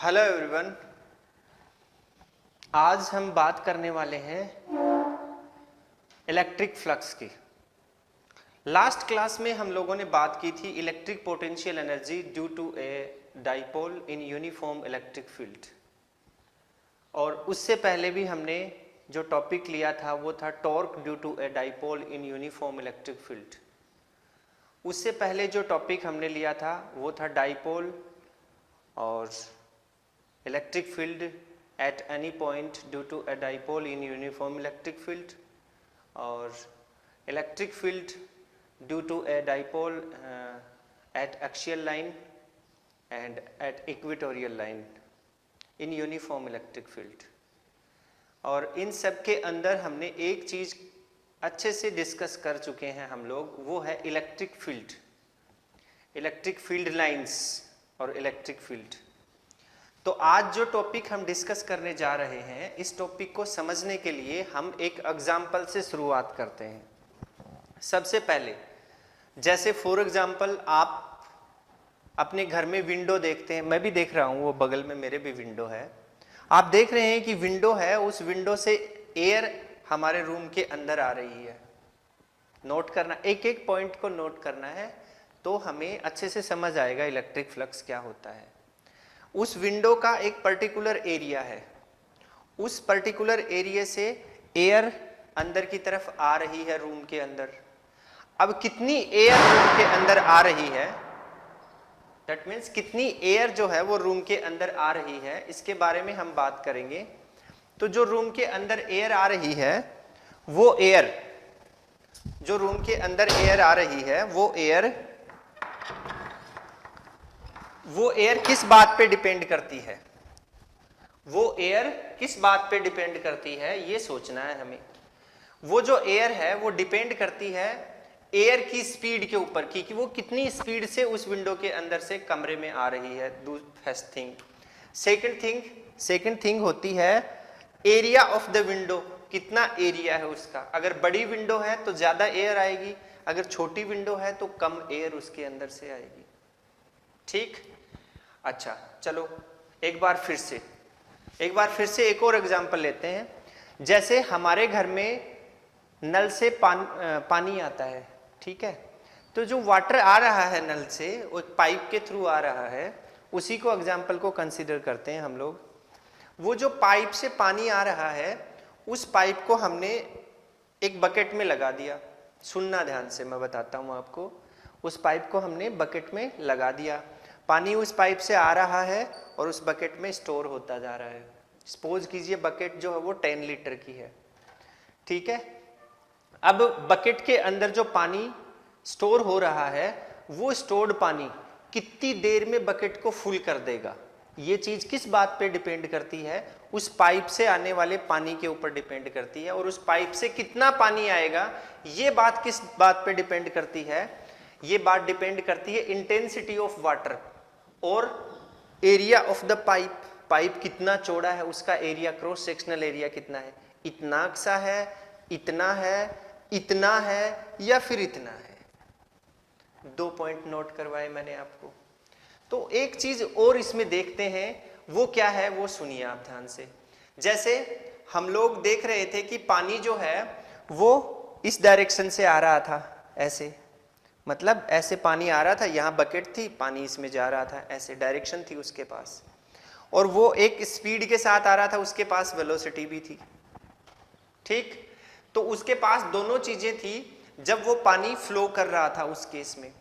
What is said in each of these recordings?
Hello everyone, आज हम बात करने वाले हैं इलेक्ट्रिक फ्लक्स की। लास्ट क्लास में हम लोगों ने बात की थी electric potential energy due to a dipole in uniform electric field, और उससे पहले भी हमने जो टॉपिक लिया था वो था torque due to a dipole in uniform electric field. उससे पहले जो टॉपिक हमने लिया था वो था डाइपोल और electric field at any point due to a dipole in uniform electric field, और electric field due to a dipole at axial line and at equatorial line in uniform electric field. और इन सब के अंदर हमने एक चीज़ अच्छे से डिस्कस कर चुके हैं हम लोग, वो है इलेक्ट्रिक फील्ड लाइंस और इलेक्ट्रिक फील्ड। तो आज जो टॉपिक हम डिस्कस करने जा रहे हैं, इस टॉपिक को समझने के लिए हम एक एग्जाम्पल से शुरुआत करते हैं। सबसे पहले जैसे फॉर एग्जाम्पल आप अपने घर में विंडो देखते हैं, मैं भी देख रहा हूँ, वो बगल में मेरे भी विंडो है। आप देख रहे हैं कि विंडो है, उस विंडो से एयर हमारे रूम के अंदर आ रही है। नोट करना, एक एक पॉइंट को नोट करना है तो हमें अच्छे से समझ आएगा इलेक्ट्रिक फ्लक्स क्या होता है। उस विंडो का एक पर्टिकुलर एरिया है, उस पर्टिकुलर एरिया से एयर अंदर की तरफ आ रही है रूम के अंदर। अब कितनी एयर रूम के अंदर आ रही है, दैट मीन्स कितनी एयर जो है वो रूम के अंदर आ रही है, इसके बारे में हम बात करेंगे। तो जो रूम के अंदर एयर आ रही है, वो एयर जो रूम के अंदर एयर आ रही है वो एयर किस बात पे डिपेंड करती है, वो एयर किस बात पे डिपेंड करती है, ये सोचना है हमें। वो जो एयर है वो डिपेंड करती है एयर की स्पीड के ऊपर कि वो कितनी स्पीड से उस विंडो के अंदर से कमरे में आ रही है। First thing. सेकंड थिंग होती है एरिया ऑफ द विंडो, कितना एरिया है उसका। अगर बड़ी विंडो है तो ज्यादा एयर आएगी, अगर छोटी विंडो है तो कम एयर उसके अंदर से आएगी। ठीक, अच्छा चलो एक बार फिर से एक और एग्जांपल लेते हैं। जैसे हमारे घर में नल से पानी आता है, ठीक है, तो जो वाटर आ रहा है नल से, वो एक पाइप के थ्रू आ रहा है, उसी को एग्जांपल को कंसीडर करते हैं हम लोग। वो जो पाइप से पानी आ रहा है, उस पाइप को हमने एक बकेट में लगा दिया। सुनना ध्यान से, मैं बताता हूँ आपको। उस पाइप को हमने बकेट में लगा दिया, पानी उस पाइप से आ रहा है और उस बकेट में स्टोर होता जा रहा है। सपोज कीजिए बकेट जो है वो 10 लीटर की है, ठीक है। अब बकेट के अंदर जो पानी स्टोर हो रहा है, वो स्टोर्ड पानी कितनी देर में बकेट को फुल कर देगा, ये चीज किस बात पे डिपेंड करती है, उस पाइप से आने वाले पानी के ऊपर डिपेंड करती है। और उस पाइप से कितना पानी आएगा, ये बात किस बात पे डिपेंड करती है, ये बात डिपेंड करती है इंटेंसिटी ऑफ वाटर और एरिया ऑफ द पाइप कितना चौड़ा है, उसका एरिया, क्रॉस सेक्शनल एरिया कितना है, इतना सा है, इतना है, इतना है या फिर इतना है। 2 पॉइंट नोट करवाए मैंने आपको। तो एक चीज और इसमें देखते हैं, वो क्या है वो सुनिए आप ध्यान से। जैसे हम लोग देख रहे थे कि पानी जो है वो इस डायरेक्शन से आ रहा था, ऐसे, मतलब ऐसे पानी आ रहा था, यहाँ बकेट थी, पानी इसमें जा रहा था, ऐसे डायरेक्शन थी उसके पास, और वो एक स्पीड के साथ आ रहा था, उसके पास वेलोसिटी भी थी, ठीक। तो उसके पास दोनों चीजें थी। जब वो पानी फ्लो कर रहा था उस केस में,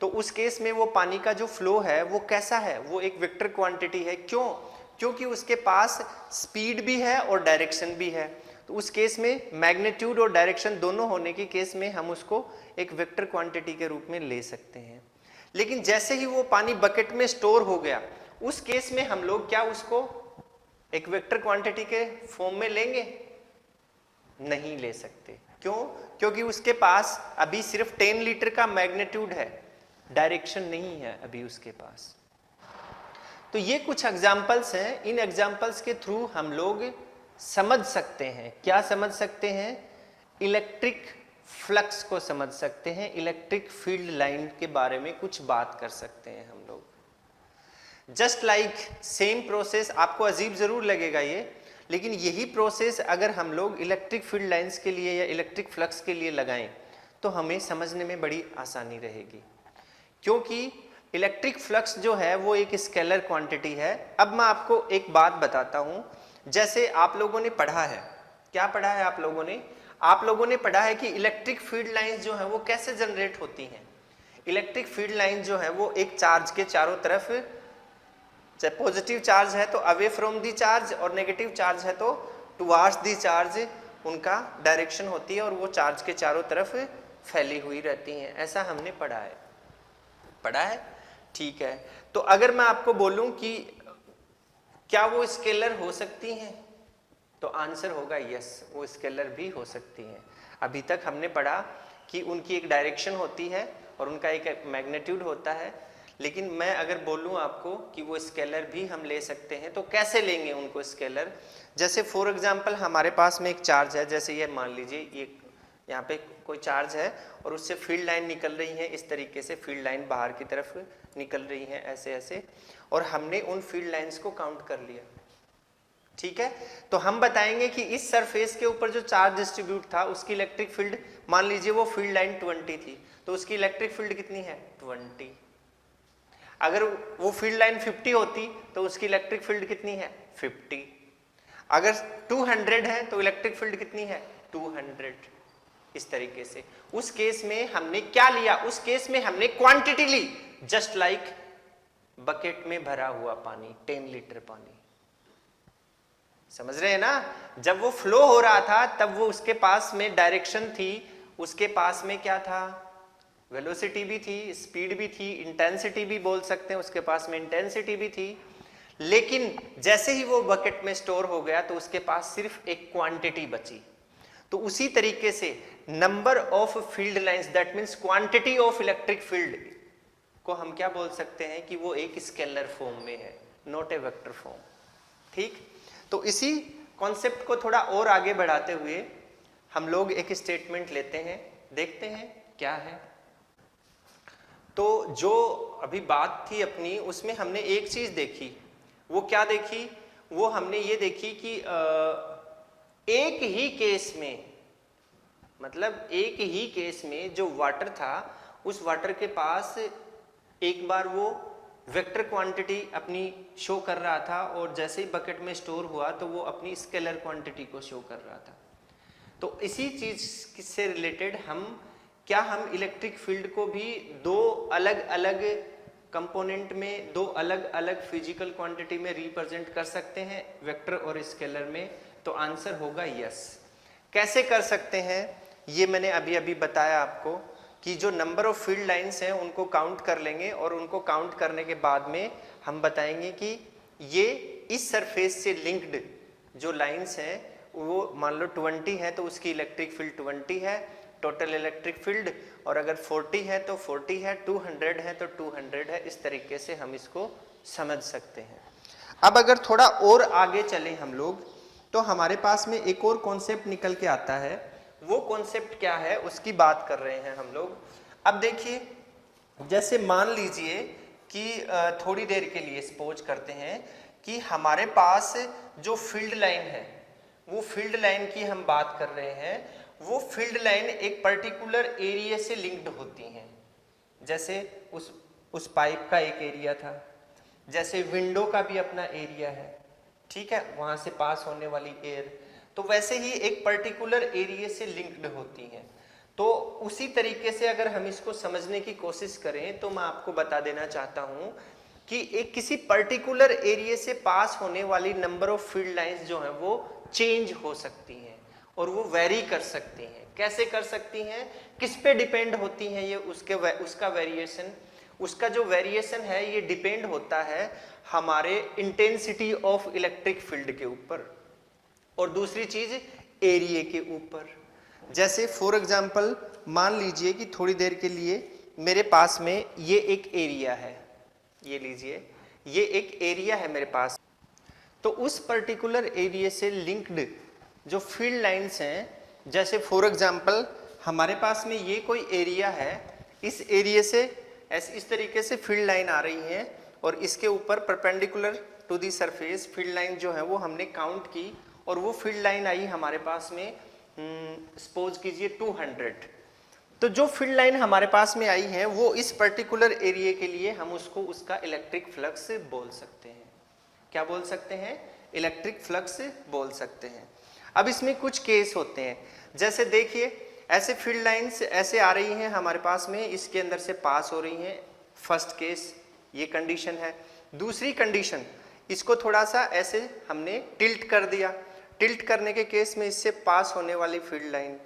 तो उस केस में वो पानी का जो फ्लो है वो कैसा है, वो एक वेक्टर क्वांटिटी है। क्यों? क्योंकि उसके पास स्पीड भी है और डायरेक्शन भी है। तो उस केस में मैग्नीट्यूड और डायरेक्शन दोनों होने के केस में हम उसको एक वेक्टर क्वांटिटी के रूप में ले सकते हैं। लेकिन जैसे ही वो पानी बकेट में स्टोर हो गया, उस केस में हम लोग क्या उसको एक वेक्टर क्वांटिटी के फॉर्म में लेंगे? नहीं ले सकते। क्यों? क्योंकि उसके पास अभी सिर्फ 10 लीटर का मैग्नीट्यूड है, डायरेक्शन नहीं है अभी उसके पास। तो ये कुछ एग्जाम्पल्स हैं, इन एग्जाम्पल्स के थ्रू हम लोग समझ सकते हैं, क्या समझ सकते हैं, इलेक्ट्रिक फ्लक्स को समझ सकते हैं, इलेक्ट्रिक फील्ड लाइन के बारे में कुछ बात कर सकते हैं हम लोग। जस्ट लाइक सेम प्रोसेस, आपको अजीब जरूर लगेगा ये, लेकिन यही प्रोसेस अगर हम लोग इलेक्ट्रिक फील्ड लाइंस के लिए या इलेक्ट्रिक फ्लक्स के लिए लगाएं तो हमें समझने में बड़ी आसानी रहेगी, क्योंकि इलेक्ट्रिक फ्लक्स जो है वो एक स्केलर क्वांटिटी है। अब मैं आपको एक बात बताता हूं, जैसे आप लोगों ने पढ़ा है, क्या पढ़ा है आप लोगों ने? आप लोगों ने पढ़ा है कि इलेक्ट्रिक फील्ड लाइंस जो है वो कैसे जनरेट होती हैं। इलेक्ट्रिक फील्ड लाइन जो है वो एक चार्ज के चारों तरफ, चाहे पॉजिटिव चार्ज है तो अवे फ्रॉम दी चार्ज और नेगेटिव चार्ज है तो टुवार्ड्स दी चार्ज, उनका डायरेक्शन होती है और वो चार्ज के चारों तरफ फैली हुई रहती हैं। ऐसा हमने पढ़ा है, पढ़ा है, ठीक है। तो अगर मैं आपको बोलूं कि क्या वो स्केलर हो सकती हैं, तो आंसर होगा यस, वो स्केलर भी हो सकती हैं। अभी तक हमने पढ़ा कि उनकी एक डायरेक्शन होती है और उनका एक मैग्नीट्यूड होता है, लेकिन मैं अगर बोलूं आपको कि वो स्केलर भी हम ले सकते हैं, तो कैसे लेंगे उनको स्केलर? जैसे फॉर एग्जांपल हमारे पास में एक चार्ज है, जैसे ये मान लीजिए ये यहाँ पे कोई चार्ज है और उससे फील्ड लाइन निकल रही है, इस तरीके से फील्ड लाइन बाहर की तरफ निकल रही है ऐसे ऐसे, और हमने उन फील्ड लाइंस को काउंट कर लिया, ठीक है। तो हम बताएंगे कि इस सरफेस के ऊपर जो चार्ज डिस्ट्रीब्यूट था उसकी इलेक्ट्रिक फील्ड, मान लीजिए वो फील्ड लाइन 20 थी, तो उसकी इलेक्ट्रिक फील्ड कितनी है? 20। अगर वो फील्ड लाइन 50 होती तो उसकी इलेक्ट्रिक फील्ड कितनी है? 50। अगर 200 है तो इलेक्ट्रिक फील्ड कितनी है? 200। इस तरीके से उस केस में हमने क्या लिया? उस केस में हमने क्वांटिटी ली, जस्ट लाइक बकेट में भरा हुआ पानी, 10 लीटर पानी। समझ रहे हैं ना? जब वो फ्लो हो रहा था तब वो उसके पास में डायरेक्शन थी, उसके पास में क्या था? वेलोसिटी भी थी, स्पीड भी थी, इंटेंसिटी भी बोल सकते हैं, उसके पास में इंटेंसिटी भी थी। लेकिन जैसे ही वो बकेट में स्टोर हो गया तो उसके पास सिर्फ एक क्वांटिटी बची। तो उसी तरीके से number of field lines, that means quantity of electric field को हम क्या बोल सकते हैं कि वो एक स्केलर फॉर्म में है, नॉट ए वेक्टर फॉर्म, ठीक। तो इसी कॉन्सेप्ट को थोड़ा और आगे बढ़ाते हुए हम लोग एक स्टेटमेंट लेते हैं, देखते हैं क्या है। तो जो अभी बात थी अपनी, उसमें हमने एक चीज देखी, वो क्या देखी? वो हमने ये देखी कि एक ही केस में, मतलब एक ही केस में जो वाटर था, उस वाटर के पास एक बार वो वेक्टर क्वांटिटी अपनी शो कर रहा था और जैसे ही बकेट में स्टोर हुआ तो वो अपनी स्केलर क्वांटिटी को शो कर रहा था। तो इसी चीज से रिलेटेड हम इलेक्ट्रिक फील्ड को भी दो अलग अलग कंपोनेंट में, दो अलग अलग फिजिकल क्वांटिटी में रिप्रेजेंट कर सकते हैं, वेक्टर और स्केलर में? तो आंसर होगा यस। कैसे कर सकते हैं ये मैंने अभी अभी बताया आपको, कि जो नंबर ऑफ फील्ड लाइंस हैं उनको काउंट कर लेंगे और उनको काउंट करने के बाद में हम बताएंगे कि ये इस सरफेस से लिंक्ड जो लाइंस हैं वो मान लो 20 है तो उसकी इलेक्ट्रिक फील्ड 20 है टोटल इलेक्ट्रिक फील्ड, और अगर 40 है तो 40 है, 200 है तो 200 है। इस तरीके से हम इसको समझ सकते हैं। अब अगर थोड़ा और आगे चलें हम लोग, तो हमारे पास में एक और कॉन्सेप्ट निकल के आता है। वो कॉन्सेप्ट क्या है उसकी बात कर रहे हैं हम लोग। अब देखिए, जैसे मान लीजिए कि थोड़ी देर के लिए सपोज करते हैं कि हमारे पास जो फील्ड लाइन है, वो फील्ड लाइन की हम बात कर रहे हैं, वो फील्ड लाइन एक पर्टिकुलर एरिया से लिंक्ड होती हैं। जैसे उस पाइप का एक एरिया था, जैसे विंडो का भी अपना एरिया है, ठीक है, वहां से पास होने वाली एयर, तो वैसे ही एक पर्टिकुलर एरिया से लिंक्ड होती हैं। तो उसी तरीके से अगर हम इसको समझने की कोशिश करें तो मैं आपको बता देना चाहता हूं कि एक किसी पर्टिकुलर एरिया से पास होने वाली नंबर ऑफ फील्ड लाइंस जो हैं वो चेंज हो सकती हैं और वो वेरी कर सकती हैं। कैसे कर सकती हैं? किस पे डिपेंड होती हैं ये? उसका वेरिएशन, उसका जो वेरिएशन है ये डिपेंड होता है हमारे इंटेंसिटी ऑफ इलेक्ट्रिक फील्ड के ऊपर और दूसरी चीज एरिया के ऊपर। जैसे फॉर एग्जांपल मान लीजिए कि थोड़ी देर के लिए मेरे पास में ये एक एरिया है, ये लीजिए, ये एक एरिया है मेरे पास, तो उस पर्टिकुलर एरिया से लिंक्ड जो फील्ड लाइंस हैं, जैसे फॉर एग्जांपल हमारे पास में ये कोई एरिया है, इस एरिया से इस तरीके से फील्ड लाइन आ रही है और इसके ऊपर perpendicular to the surface field line जो है वो हमने काउंट की, और वो फील्ड लाइन आई हमारे पास में सपोज कीजिए 200। तो जो फील्ड लाइन हमारे पास में आई है वो इस पर्टिकुलर एरिया के लिए हम उसको उसका इलेक्ट्रिक फ्लक्स बोल सकते हैं। क्या बोल सकते हैं? इलेक्ट्रिक फ्लक्स बोल सकते हैं। अब इसमें कुछ केस होते हैं, जैसे देखिए ऐसे फील्ड लाइंस ऐसे आ रही हैं हमारे पास में, इसके अंदर से पास हो रही हैं। फर्स्ट केस ये कंडीशन है। दूसरी कंडीशन, इसको थोड़ा सा ऐसे हमने टिल्ट कर दिया, टिल्ट करने के केस में इससे पास होने वाली फील्ड लाइन।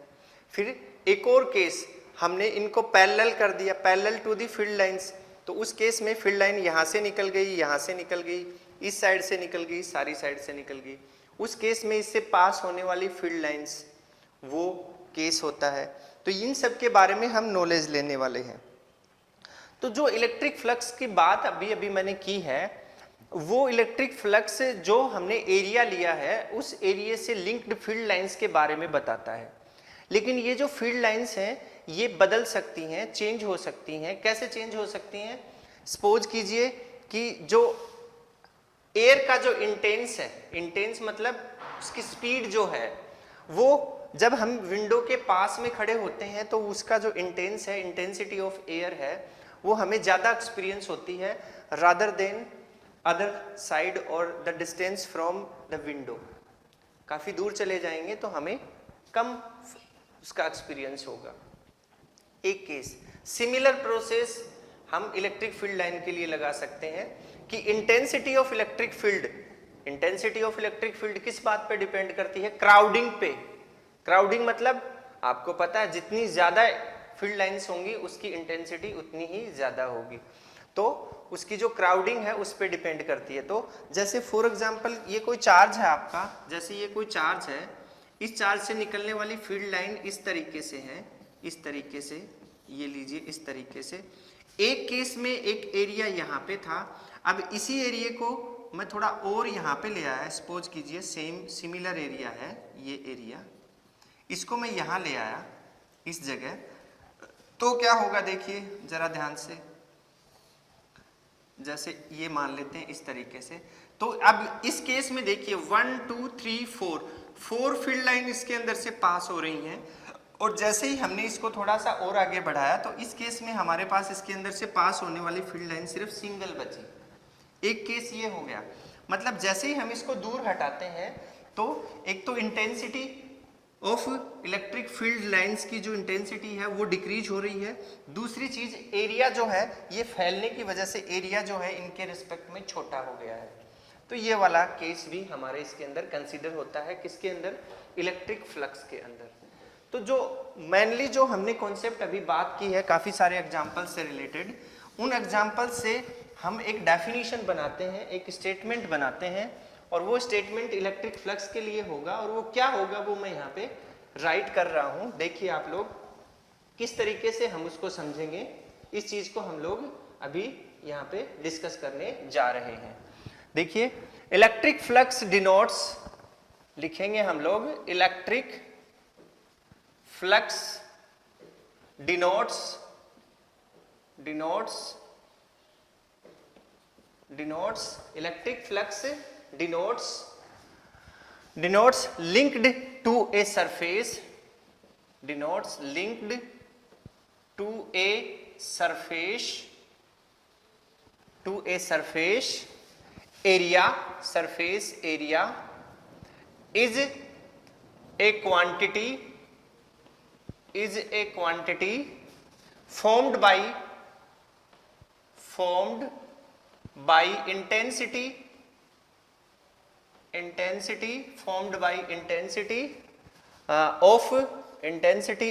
फिर एक और केस, हमने इनको पैरेलल कर दिया, parallel to the field lines, तो उस केस में फील्ड लाइन यहाँ से निकल गई, यहाँ से निकल गई, इस साइड से निकल गई, सारी साइड से निकल गई। उस केस में इससे पास होने वाली फील्ड लाइंस, वो केस होता है। तो इन सब के बारे में हम नॉलेज लेने वाले हैं। तो जो इलेक्ट्रिक फ्लक्स की बात अभी अभी मैंने की है, वो इलेक्ट्रिक फ्लक्स जो हमने एरिया लिया है उस एरिया से लिंक्ड फील्ड लाइंस के बारे में बताता है। लेकिन ये जो फील्ड लाइंस हैं ये बदल सकती हैं, चेंज हो सकती हैं। कैसे चेंज हो सकती हैं? सपोज कीजिए कि जो एयर का जो इंटेंस है, इंटेंस मतलब उसकी स्पीड जो है, वो जब हम विंडो के पास में खड़े होते हैं तो उसका जो इंटेंस है, इंटेंसिटी ऑफ एयर है, वो हमें ज़्यादा एक्सपीरियंस होती है रादर देन अदर साइड और the distance from the window. काफ़ी दूर चले जाएंगे तो हमें कम उसका एक्सपीरियंस होगा। एक केस सिमिलर प्रोसेस हम इलेक्ट्रिक फील्ड लाइन के लिए लगा सकते हैं कि intensity of electric field, intensity of electric field किस बात पे डिपेंड करती है? क्राउडिंग पे। क्राउडिंग मतलब आपको पता है जितनी ज्यादा फील्ड लाइंस होंगी उसकी इंटेंसिटी उतनी ही ज्यादा होगी। तो उसकी जो क्राउडिंग है उस पर डिपेंड करती है। तो जैसे फॉर एग्जांपल ये कोई चार्ज है आपका, जैसे ये कोई चार्ज है, इस चार्ज से निकलने वाली फील्ड लाइन इस तरीके से है, इस तरीके से, ये लीजिए इस तरीके से। एक केस में एक एरिया यहाँ पे था, अब इसी एरिया को मैं थोड़ा और यहाँ पे ले आया, सपोज कीजिए सेम सिमिलर एरिया है ये एरिया, इसको मैं यहाँ ले आया इस जगह। तो क्या होगा देखिए जरा ध्यान से, जैसे ये मान लेते हैं इस तरीके से। तो अब इस केस में देखिए 1 2 3 4 फील्ड लाइन इसके अंदर से पास हो रही हैं, और जैसे ही हमने इसको थोड़ा सा और आगे बढ़ाया तो इस केस में हमारे पास इसके अंदर से पास होने वाली फील्ड लाइन सिर्फ सिंगल बची। एक केस ये हो गया, मतलब जैसे ही हम इसको दूर हटाते हैं तो एक तो intensity of electric field lines की जो इंटेंसिटी है वो डिक्रीज हो रही है। दूसरी चीज एरिया जो है ये फैलने की वजह से एरिया जो है इनके रिस्पेक्ट में छोटा हो गया है। तो ये वाला केस भी हमारे इसके अंदर कंसीडर होता है, किसके अंदर? इलेक्ट्रिक फ्लक्स के अंदर। तो जो मेनली जो हमने कॉन्सेप्ट अभी बात की है काफ़ी सारे एग्जाम्पल से रिलेटेड, उन एग्जाम्पल से हम एक डेफिनेशन बनाते हैं, एक स्टेटमेंट बनाते हैं, और वो स्टेटमेंट इलेक्ट्रिक फ्लक्स के लिए होगा, और वो क्या होगा वो मैं यहाँ पे राइट कर रहा हूँ। देखिए आप लोग किस तरीके से हम उसको समझेंगे, इस चीज़ को हम लोग अभी यहाँ पे डिस्कस करने जा रहे हैं। देखिए इलेक्ट्रिक फ्लक्स डिनोट्स, लिखेंगे हम लोग electric flux denotes electric flux denotes linked to a surface, denotes linked to a surface area, surface area is a quantity formed by intensity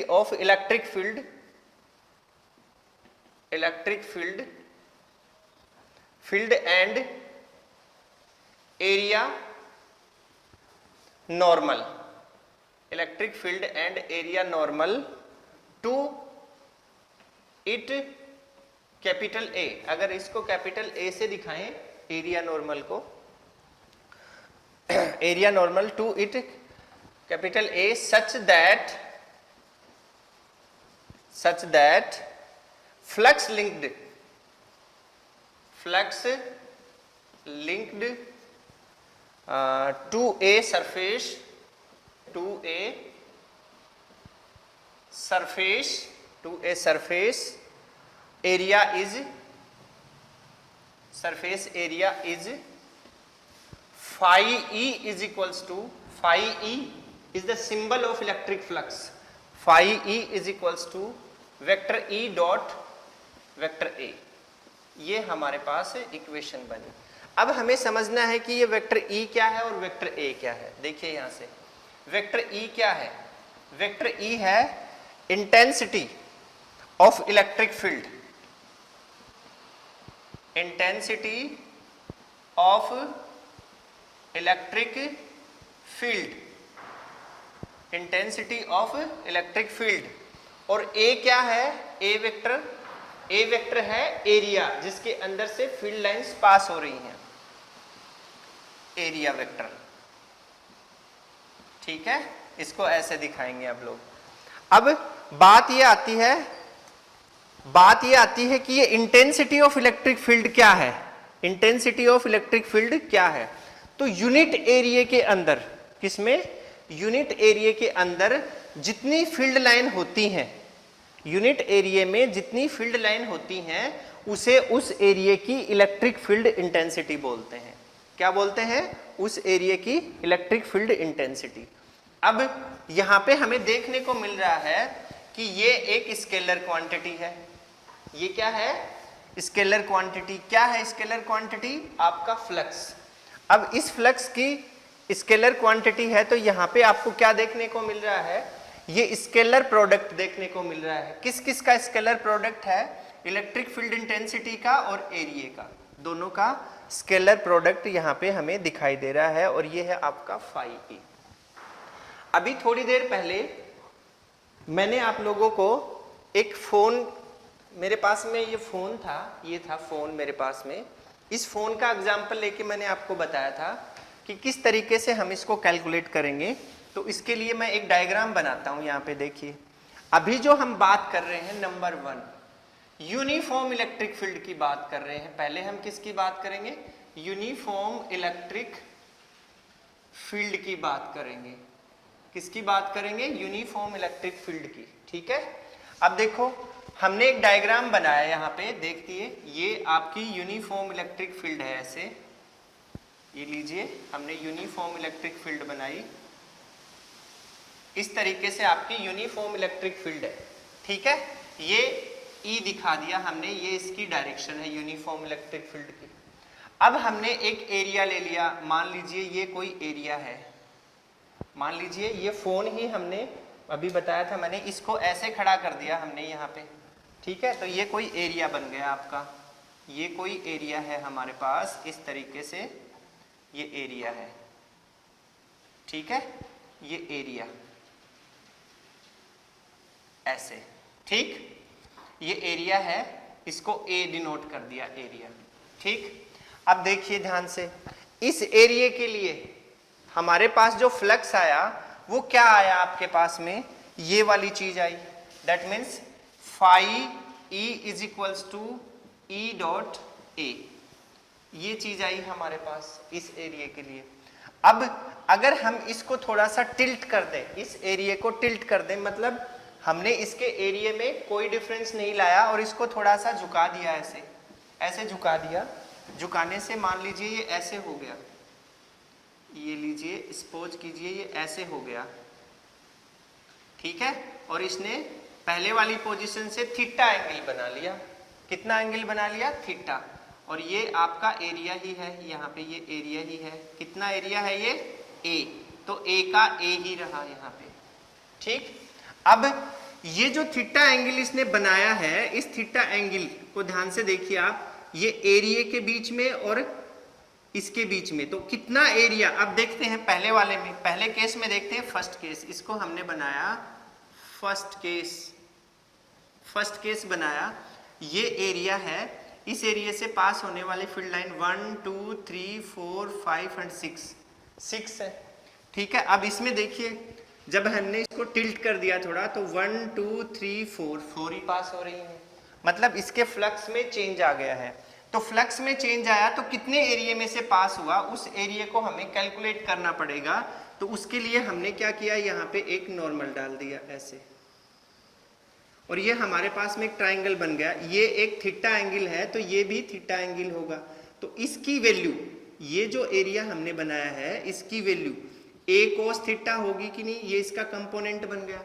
of electric field and area normal, electric field and area normal to it capital A। अगर इसको capital A से दिखाएं area normal को, area normal to it capital A such that flux linked linked to a surface area is phi E is equals to, phi E is the symbol of electric flux, phi E is equals to vector E dot vector A। ये हमारे पास equation बनी। अब हमें समझना है कि ये vector E क्या है और वेक्टर A क्या है। देखिए यहां से वेक्टर E क्या है, वेक्टर E है intensity of electric field, intensity of electric field, intensity of electric field. और A क्या है, A वेक्टर है एरिया जिसके अंदर से फील्ड लाइंस पास हो रही हैं, एरिया वेक्टर। ठीक है, इसको ऐसे दिखाएंगे आप लोग। अब बात ये आती है कि ये इंटेंसिटी ऑफ इलेक्ट्रिक फील्ड क्या है, इंटेंसिटी ऑफ इलेक्ट्रिक फील्ड क्या है। तो यूनिट एरिया के अंदर, किसमें, यूनिट एरिया के अंदर जितनी फील्ड लाइन होती हैं, यूनिट एरिया में जितनी फील्ड लाइन होती हैं उसे उस एरिया की इलेक्ट्रिक फील्ड इंटेंसिटी बोलते हैं। क्या बोलते हैं, उस एरिया की इलेक्ट्रिक फील्ड इंटेंसिटी। अब यहां पे हमें देखने को मिल रहा है कि ये एक स्केलर क्वांटिटी है। ये क्या है, स्केलर क्वांटिटी। क्या है स्केलर क्वांटिटी, आपका फ्लक्स। अब इस फ्लक्स की स्केलर क्वांटिटी है तो यहां पे आपको क्या देखने को मिल रहा है, ये स्केलर प्रोडक्ट देखने को मिल रहा है। किस किस का स्केलर प्रोडक्ट है, इलेक्ट्रिक फील्ड इंटेंसिटी का और एरिया का, दोनों का स्केलर प्रोडक्ट यहां पे हमें दिखाई दे रहा है और ये है आपका फाई ई। अभी थोड़ी देर पहले मैंने आप लोगों को एक फोन, मेरे पास में ये फोन था, ये था फोन मेरे पास में, इस फोन का एग्जांपल लेके मैंने आपको बताया था कि किस तरीके से हम इसको कैलकुलेट करेंगे। तो इसके लिए मैं एक डायग्राम बनाता हूं, यहाँ पे देखिए। अभी जो हम बात कर रहे हैं, नंबर 1 यूनिफॉर्म इलेक्ट्रिक फील्ड की बात कर रहे हैं। पहले हम किसकी बात करेंगे, यूनिफॉर्म इलेक्ट्रिक फील्ड की बात करेंगे। किसकी बात करेंगे, यूनिफॉर्म इलेक्ट्रिक फील्ड की। ठीक है, अब देखो हमने एक डायग्राम बनाया यहाँ पे, देखिए ये आपकी यूनिफॉर्म इलेक्ट्रिक फील्ड है। ऐसे ये लीजिए, हमने यूनिफॉर्म इलेक्ट्रिक फील्ड बनाई, इस तरीके से आपकी यूनिफॉर्म इलेक्ट्रिक फील्ड है। ठीक है, ये E दिखा दिया हमने, ये इसकी डायरेक्शन है यूनिफॉर्म इलेक्ट्रिक फील्ड की। अब हमने एक एरिया ले लिया, मान लीजिए ये कोई एरिया है, मान लीजिए ये फोन ही हमने अभी बताया था मैंने, इसको ऐसे खड़ा कर दिया हमने यहाँ पे। ठीक है, तो ये कोई एरिया बन गया आपका, ये कोई एरिया है हमारे पास, इस तरीके से ये एरिया है। ठीक है, ये एरिया ऐसे, ठीक, ये एरिया है, इसको A डिनोट कर दिया, एरिया। ठीक, अब देखिए ध्यान से, इस एरिया के लिए हमारे पास जो फ्लक्स आया वो क्या आया आपके पास में, ये वाली चीज आई, that means phi E is equals to E dot A, ये चीज आई हमारे पास इस एरिया के लिए। अब अगर हम इसको थोड़ा सा टिल्ट कर दें, इस एरिया को टिल्ट कर दें, मतलब हमने इसके एरिया में कोई डिफरेंस नहीं लाया और इसको थोड़ा सा झुका दिया, ऐसे ऐसे झुका दिया, झुकाने से मान लीजिए ये ऐसे हो गया, ये लीजिए सपोज कीजिए ये ऐसे हो गया। ठीक है, और इसने पहले वाली पोजीशन से थीटा एंगल बना लिया। कितना एंगल बना लिया, थीटा। और ये आपका एरिया ही है, यहाँ पे ये एरिया ही है। कितना एरिया है ये, A, तो A का A ही रहा यहाँ पे। ठीक, अब ये जो थीटा एंगल इसने बनाया है, इस थीटा एंगल को ध्यान से देखिए आप, ये एरिया के बीच में और इसके बीच में, तो कितना एरिया। अब देखते हैं पहले वाले में, पहले केस में देखते हैं फर्स्ट केस, इसको हमने बनाया फर्स्ट केस बनाया। ये एरिया है, इस एरिया से पास होने वाली फील्ड लाइन 1 2 3 4 5 एंड 6 है। ठीक है, अब इसमें देखिए जब हमने इसको टिल्ट कर दिया थोड़ा, तो 1 2 3 4 ही पास हो रही है, मतलब इसके फ्लक्स में चेंज आ गया है। तो फ्लक्स में चेंज आया तो कितने एरिया में से पास हुआ, उस एरिया को हमें कैलकुलेट करना पड़ेगा। तो उसके लिए हमने क्या किया, यहाँ पे एक नॉर्मल डाल दिया ऐसे, और ये हमारे पास में एक ट्राइंगल बन गया। ये एक थीटा एंगल है तो ये भी थीटा एंगल होगा। तो इसकी वैल्यू, ये जो एरिया हमने बनाया है इसकी वैल्यू a cos थीटा होगी कि नहीं, ये इसका कंपोनेंट बन गया।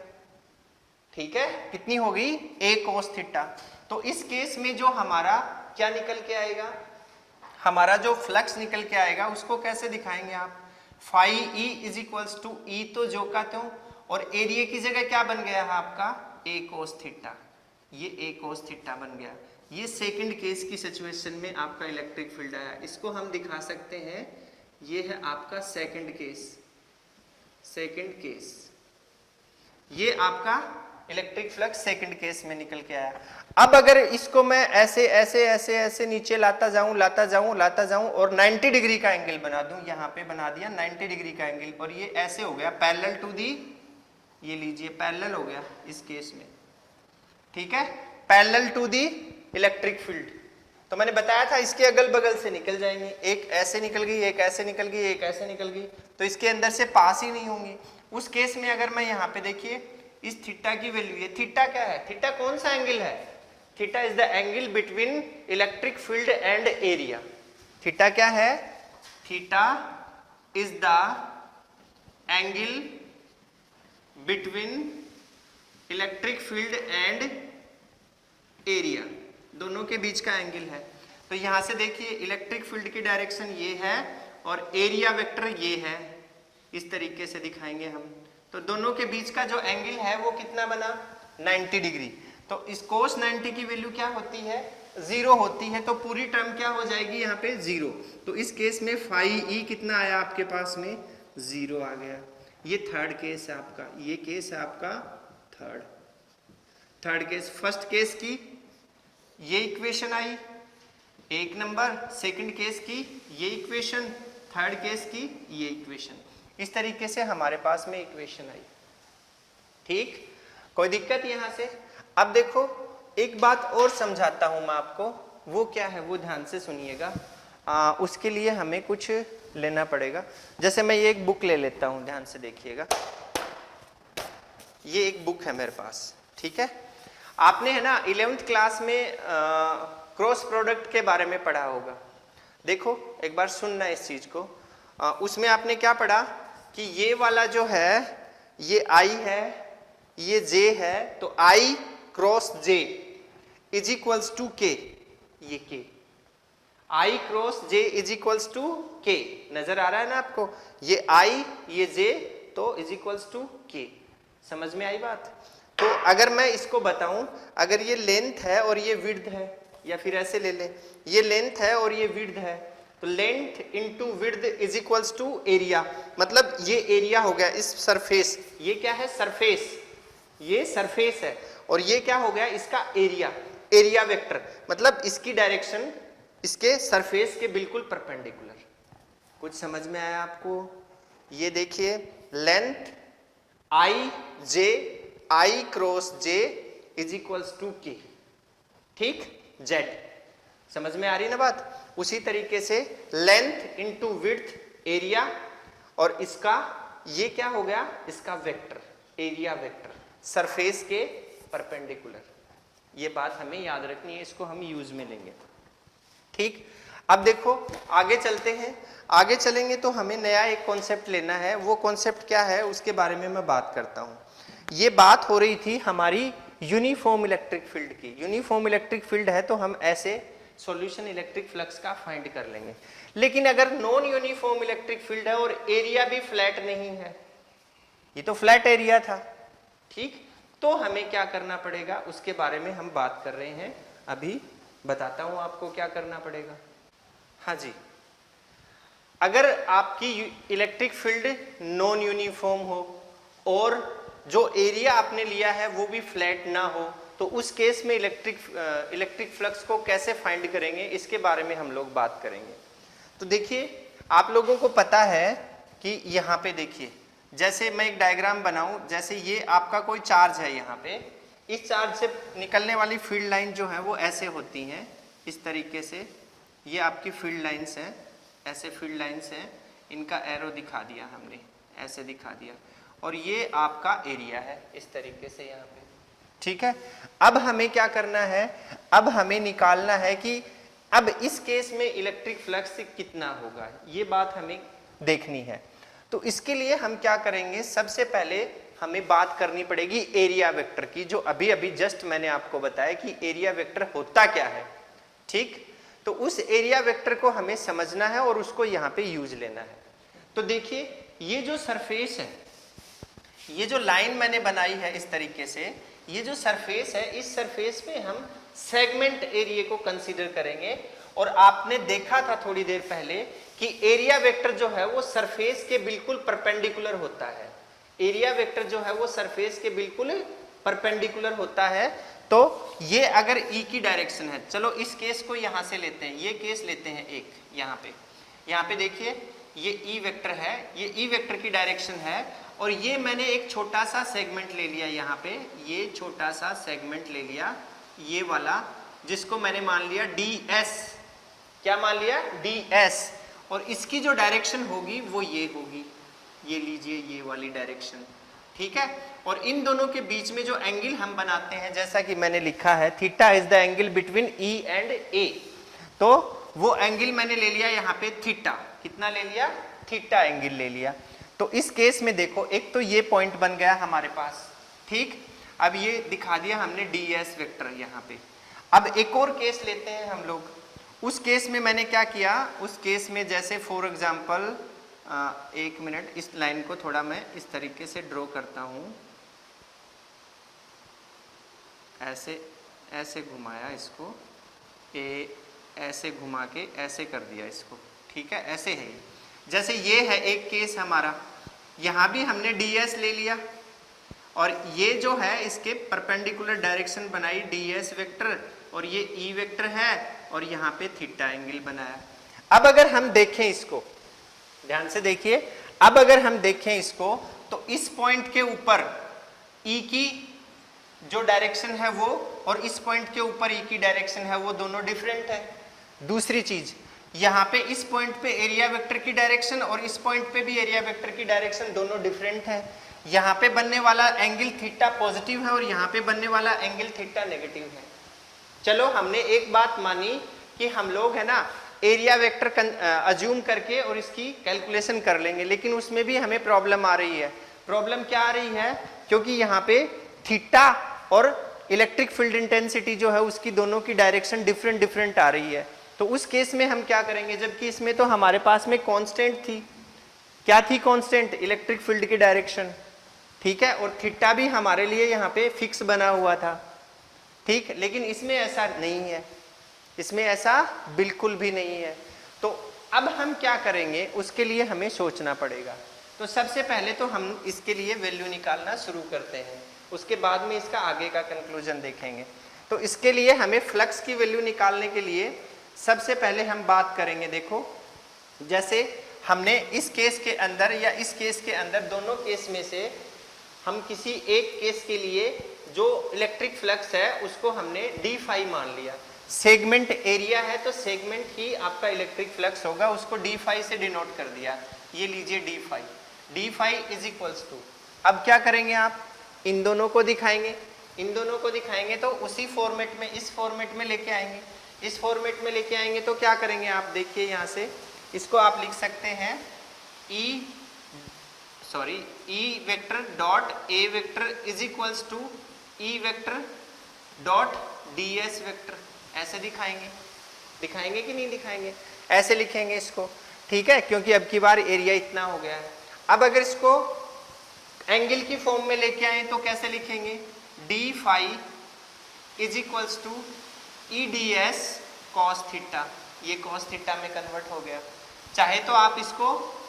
ठीक है, कितनी होगी, a cos थीटा। तो इस केस में जो हमारा क्या निकल के आएगा, हमारा जो फ्लक्स निकल के आएगा उसको कैसे दिखाएंगे आप, phi E is equals to E तो जो का त्यों, और एरिया की जगह क्या बन गया है आपका a cos थीटा, ये a cos थीटा बन गया। ये सेकंड केस की सिचुएशन में आपका इलेक्ट्रिक फील्ड आया। इसको हम दिखा सकते हैं, ये है आपका सेकंड केस, सेकंड केस, ये आपका इलेक्ट्रिक फ्लक्स सेकंड केस में निकल के आया। अब अगर इसको मैं ऐसे ऐसे ऐसे ऐसे नीचे लाता जाऊं लाता जाऊं लाता जाऊं और 90 डिग्री का एंगल बना दूं, यहां पे बना दिया 90 डिग्री का एंगल, और ये ऐसे हो गया पैरेलल टू दी, ये लीजिए पैरेलल हो गया इस केस में। ठीक है, parallel to the electric field. तो मैंने बताया था इसके अगल बगल से निकल जाएंगे, एक ऐसे निकल गई, एक ऐसे निकल गई, एक ऐसे निकल गई, तो इसके अंदर से पास ही नहीं होंगी। उस केस में अगर मैं यहाँ पे देखिए इस थीटा की वैल्यू, ये थीटा क्या है, थीटा कौन सा एंगल है, theta is the angle between electric field and area. Theta क्या है, theta is the angle between electric field and area, दोनों के बीच का एंगल है। तो यहां से देखिए इलेक्ट्रिक फील्ड की डायरेक्शन ये है और एरिया वेक्टर ये है, इस तरीके से दिखाएंगे हम। तो दोनों के बीच का जो एंगल है वो कितना बना, 90 डिग्री। तो इस cos 90 की वैल्यू क्या होती है, 0 होती है, तो पूरी टर्म क्या हो जाएगी यहाँ पे 0। तो इस केस में फाई ई कितना आया आपके पास में, 0 आ गया। ये थर्ड केस है आपका, ये केस है आपका थर्ड केस। फर्स्ट केस की ये इक्वेशन आई एक नंबर, सेकंड केस की ये इक्वेशन, थर्ड केस की ये इक्वेशन, इस तरीके से हमारे पास में इक्वेशन आई। ठीक, कोई दिक्कत यहां से। अब देखो एक बात और समझाता हूं मैं आपको, वो क्या है वो ध्यान से सुनिएगा। उसके लिए हमें कुछ लेना पड़ेगा। जैसे मैं ये एक बुक ले लेता हूं, ध्यान से देखिएगा, ये एक बुक है मेरे पास। ठीक है, आपने है ना 11th क्लास में क्रॉस प्रोडक्ट के बारे में पढ़ा होगा। देखो एक बार सुनना इस चीज को। उसमें आपने क्या पढ़ा कि ये वाला जो है ये I है, ये J है, तो I cross J is equals to K, ये K, I cross J is equals to K, नजर आ रहा है ना आपको, ये I ये J तो इज इक्वल्स टू K। समझ में आई बात। तो अगर मैं इसको बताऊं, अगर ये लेंथ है और ये विड्थ है, या फिर ऐसे ले ले, ये लेंथ है और ये विड्थ है, तो length into width is equals to area. मतलब ये एरिया हो गया इस सरफेस, ये क्या है सरफेस, ये सरफेस है, और ये क्या हो गया इसका एरिया, एरिया वेक्टर, मतलब इसकी डायरेक्शन इसके सरफेस के बिल्कुल परपेंडिकुलर। कुछ समझ में आया आपको। ये देखिए length I J, I cross J is equals to K. ठीक, जेड, समझ में आ रही ना बात। उसी तरीके से लेंथ इनटू विड्थ एरिया, और इसका ये क्या हो गया इसका वेक्टर, एरिया वेक्टर सरफेस के परपेंडिकुलर। ये बात हमें याद रखनी है, इसको हम यूज में लेंगे। ठीक, अब देखो आगे चलते हैं। आगे चलेंगे तो हमें नया एक कॉन्सेप्ट लेना है। वो कॉन्सेप्ट क्या है उसके बारे में मैं बात करता हूं। ये बात हो रही थी हमारी यूनिफॉर्म इलेक्ट्रिक फील्ड की। यूनिफॉर्म इलेक्ट्रिक फील्ड है तो हम ऐसे सॉल्यूशन इलेक्ट्रिक फ्लक्स का फाइंड कर लेंगे। लेकिन अगर नॉन यूनिफॉर्म इलेक्ट्रिक फील्ड है और एरिया भी फ्लैट नहीं है, ये तो फ्लैट एरिया था, ठीक, तो हमें क्या करना पड़ेगा उसके बारे में हम बात कर रहे हैं। अभी बताता हूं आपको क्या करना पड़ेगा। हाँ जी, अगर आपकी इलेक्ट्रिक फील्ड नॉन यूनिफॉर्म हो और जो एरिया आपने लिया है वो भी फ्लैट ना हो, तो उस केस में इलेक्ट्रिक फ्लक्स को कैसे फाइंड करेंगे इसके बारे में हम लोग बात करेंगे। तो देखिए आप लोगों को पता है कि यहाँ पे देखिए, जैसे मैं एक डायग्राम बनाऊं, जैसे ये आपका कोई चार्ज है, यहाँ पे इस चार्ज से निकलने वाली फील्ड लाइन जो है वो ऐसे होती हैं, इस तरीके से ये आपकी फील्ड लाइंस हैं, ऐसे फील्ड लाइंस हैं, इनका एरो दिखा दिया हमने, ऐसे दिखा दिया, और ये आपका एरिया है इस तरीके से यहाँ पे, ठीक है। अब हमें क्या करना है, अब हमें निकालना है कि अब इस केस में इलेक्ट्रिक फ्लक्स कितना होगा, ये बात हमें देखनी है। तो इसके लिए हम क्या करेंगे, सबसे पहले हमें बात करनी पड़ेगी एरिया वेक्टर की, जो अभी अभी जस्ट मैंने आपको बताया कि एरिया वेक्टर होता क्या है, ठीक। तो उस एरिया वेक्टर को हमें समझना है और उसको यहाँ पे यूज लेना है। तो देखिए ये जो सरफेस है, ये जो लाइन मैंने बनाई है इस तरीके से, ये जो सरफेस है, इस सरफेस पे हम सेगमेंट एरिया को कंसीडर करेंगे। और आपने देखा था थोड़ी देर पहले कि एरिया वेक्टर जो है वो सरफेस के बिल्कुल परपेंडिकुलर होता है, एरिया वेक्टर जो है वो सरफेस के बिल्कुल परपेंडिकुलर होता है। तो ये अगर ई की डायरेक्शन है, चलो इस केस को यहां से लेते हैं, ये केस लेते हैं एक, यहाँ पे देखिए ये ई वेक्टर है, ये ई वेक्टर की डायरेक्शन है, और ये मैंने एक छोटा सा सेगमेंट ले लिया यहाँ पे, ये छोटा सा सेगमेंट ले लिया, ये वाला, जिसको मैंने मान लिया ds, क्या मान लिया, ds, और इसकी जो डायरेक्शन होगी वो ये होगी, ये लीजिए ये वाली डायरेक्शन, ठीक है। और इन दोनों के बीच में जो एंगल हम बनाते हैं, जैसा कि मैंने लिखा है, theta is the angle between E and A, तो वो एंगल मैंने ले लिया यहाँ पे थीटा, कितना ले लिया, थीटा एंगल ले लिया। तो इस केस में देखो, एक तो ये पॉइंट बन गया हमारे पास, ठीक। अब ये दिखा दिया हमने ds वेक्टर यहाँ पे। अब एक और केस लेते हैं हम लोग, उस केस में मैंने क्या किया, उस केस में जैसे फॉर एग्जांपल, एक मिनट, इस लाइन को थोड़ा मैं इस तरीके से ड्रॉ करता हूं, ऐसे ऐसे घुमाया इसको, ऐसे घुमा के ऐसे कर दिया इसको, ठीक है, ऐसे है। जैसे ये है एक केस हमारा, यहाँ भी हमने ds ले लिया, और ये जो है इसके परपेंडिकुलर डायरेक्शन बनाई ds वेक्टर, और ये e वेक्टर है, और यहाँ पे थीटा एंगल बनाया। अब अगर हम देखें इसको, ध्यान से देखिए, अब अगर हम देखें इसको, तो इस पॉइंट के ऊपर E की जो डायरेक्शन है वो, और इस पॉइंट के ऊपर E की डायरेक्शन है वो, दोनों डिफरेंट है। दूसरी चीज, यहाँ पे इस पॉइंट पे एरिया वेक्टर की डायरेक्शन और इस पॉइंट पे भी एरिया वेक्टर की डायरेक्शन दोनों डिफरेंट है। यहाँ पे बनने वाला एंगल थीटा पॉजिटिव है और यहाँ पे बनने वाला एंगल थीटा नेगेटिव है। चलो हमने एक बात मानी कि हम लोग है ना एरिया वेक्टर अज्यूम करके और इसकी कैलकुलेशन कर लेंगे, लेकिन उसमें भी हमें प्रॉब्लम आ रही है। प्रॉब्लम क्या आ रही है, क्योंकि यहाँ पे थीटा और इलेक्ट्रिक फील्ड इंटेंसिटी जो है उसकी दोनों की डायरेक्शन डिफरेंट आ रही है। तो उस केस में हम क्या करेंगे, जबकि इसमें तो हमारे पास में कांस्टेंट थी, क्या थी कांस्टेंट, इलेक्ट्रिक फील्ड की डायरेक्शन, ठीक है, और थीटा भी हमारे लिए यहाँ पे फिक्स बना हुआ था, ठीक। लेकिन इसमें ऐसा नहीं है, इसमें ऐसा बिल्कुल भी नहीं है। तो अब हम क्या करेंगे, उसके लिए हमें सोचना पड़ेगा। तो सबसे पहले तो हम इसके लिए वैल्यू निकालना शुरू करते हैं, उसके बाद में इसका आगे का कंक्लूजन देखेंगे। तो इसके लिए हमें फ्लक्स की वैल्यू निकालने के लिए सबसे पहले हम बात करेंगे, देखो जैसे हमने इस केस के अंदर या इस केस के अंदर, दोनों केस में से हम किसी एक केस के लिए जो इलेक्ट्रिक फ्लक्स है उसको हमने डी फाई मान लिया। सेगमेंट एरिया है तो सेगमेंट ही आपका इलेक्ट्रिक फ्लक्स होगा, उसको डी फाई से डिनोट कर दिया, ये लीजिए d phi is equals to. अब क्या करेंगे आप, इन दोनों को दिखाएंगे, इन दोनों को दिखाएंगे तो उसी फॉर्मेट में, इस फॉर्मेट में लेके आएंगे। इस फॉर्मेट में लेके आएंगे तो क्या करेंगे आप देखिए, यहाँ से इसको आप लिख सकते हैं E vector dot A vector is equals to E vector dot ds vector, ऐसे दिखाएंगे कि नहीं दिखाएंगे, ऐसे लिखेंगे इसको, ठीक है, क्योंकि अब की बार एरिया इतना हो गया है। अब अगर इसको एंगल की फॉर्म में लेके आए तो कैसे लिखेंगे, D phi is equals to E ds cos theta, ये cos थीटा में कन्वर्ट हो गया। चाहे तो आप इसको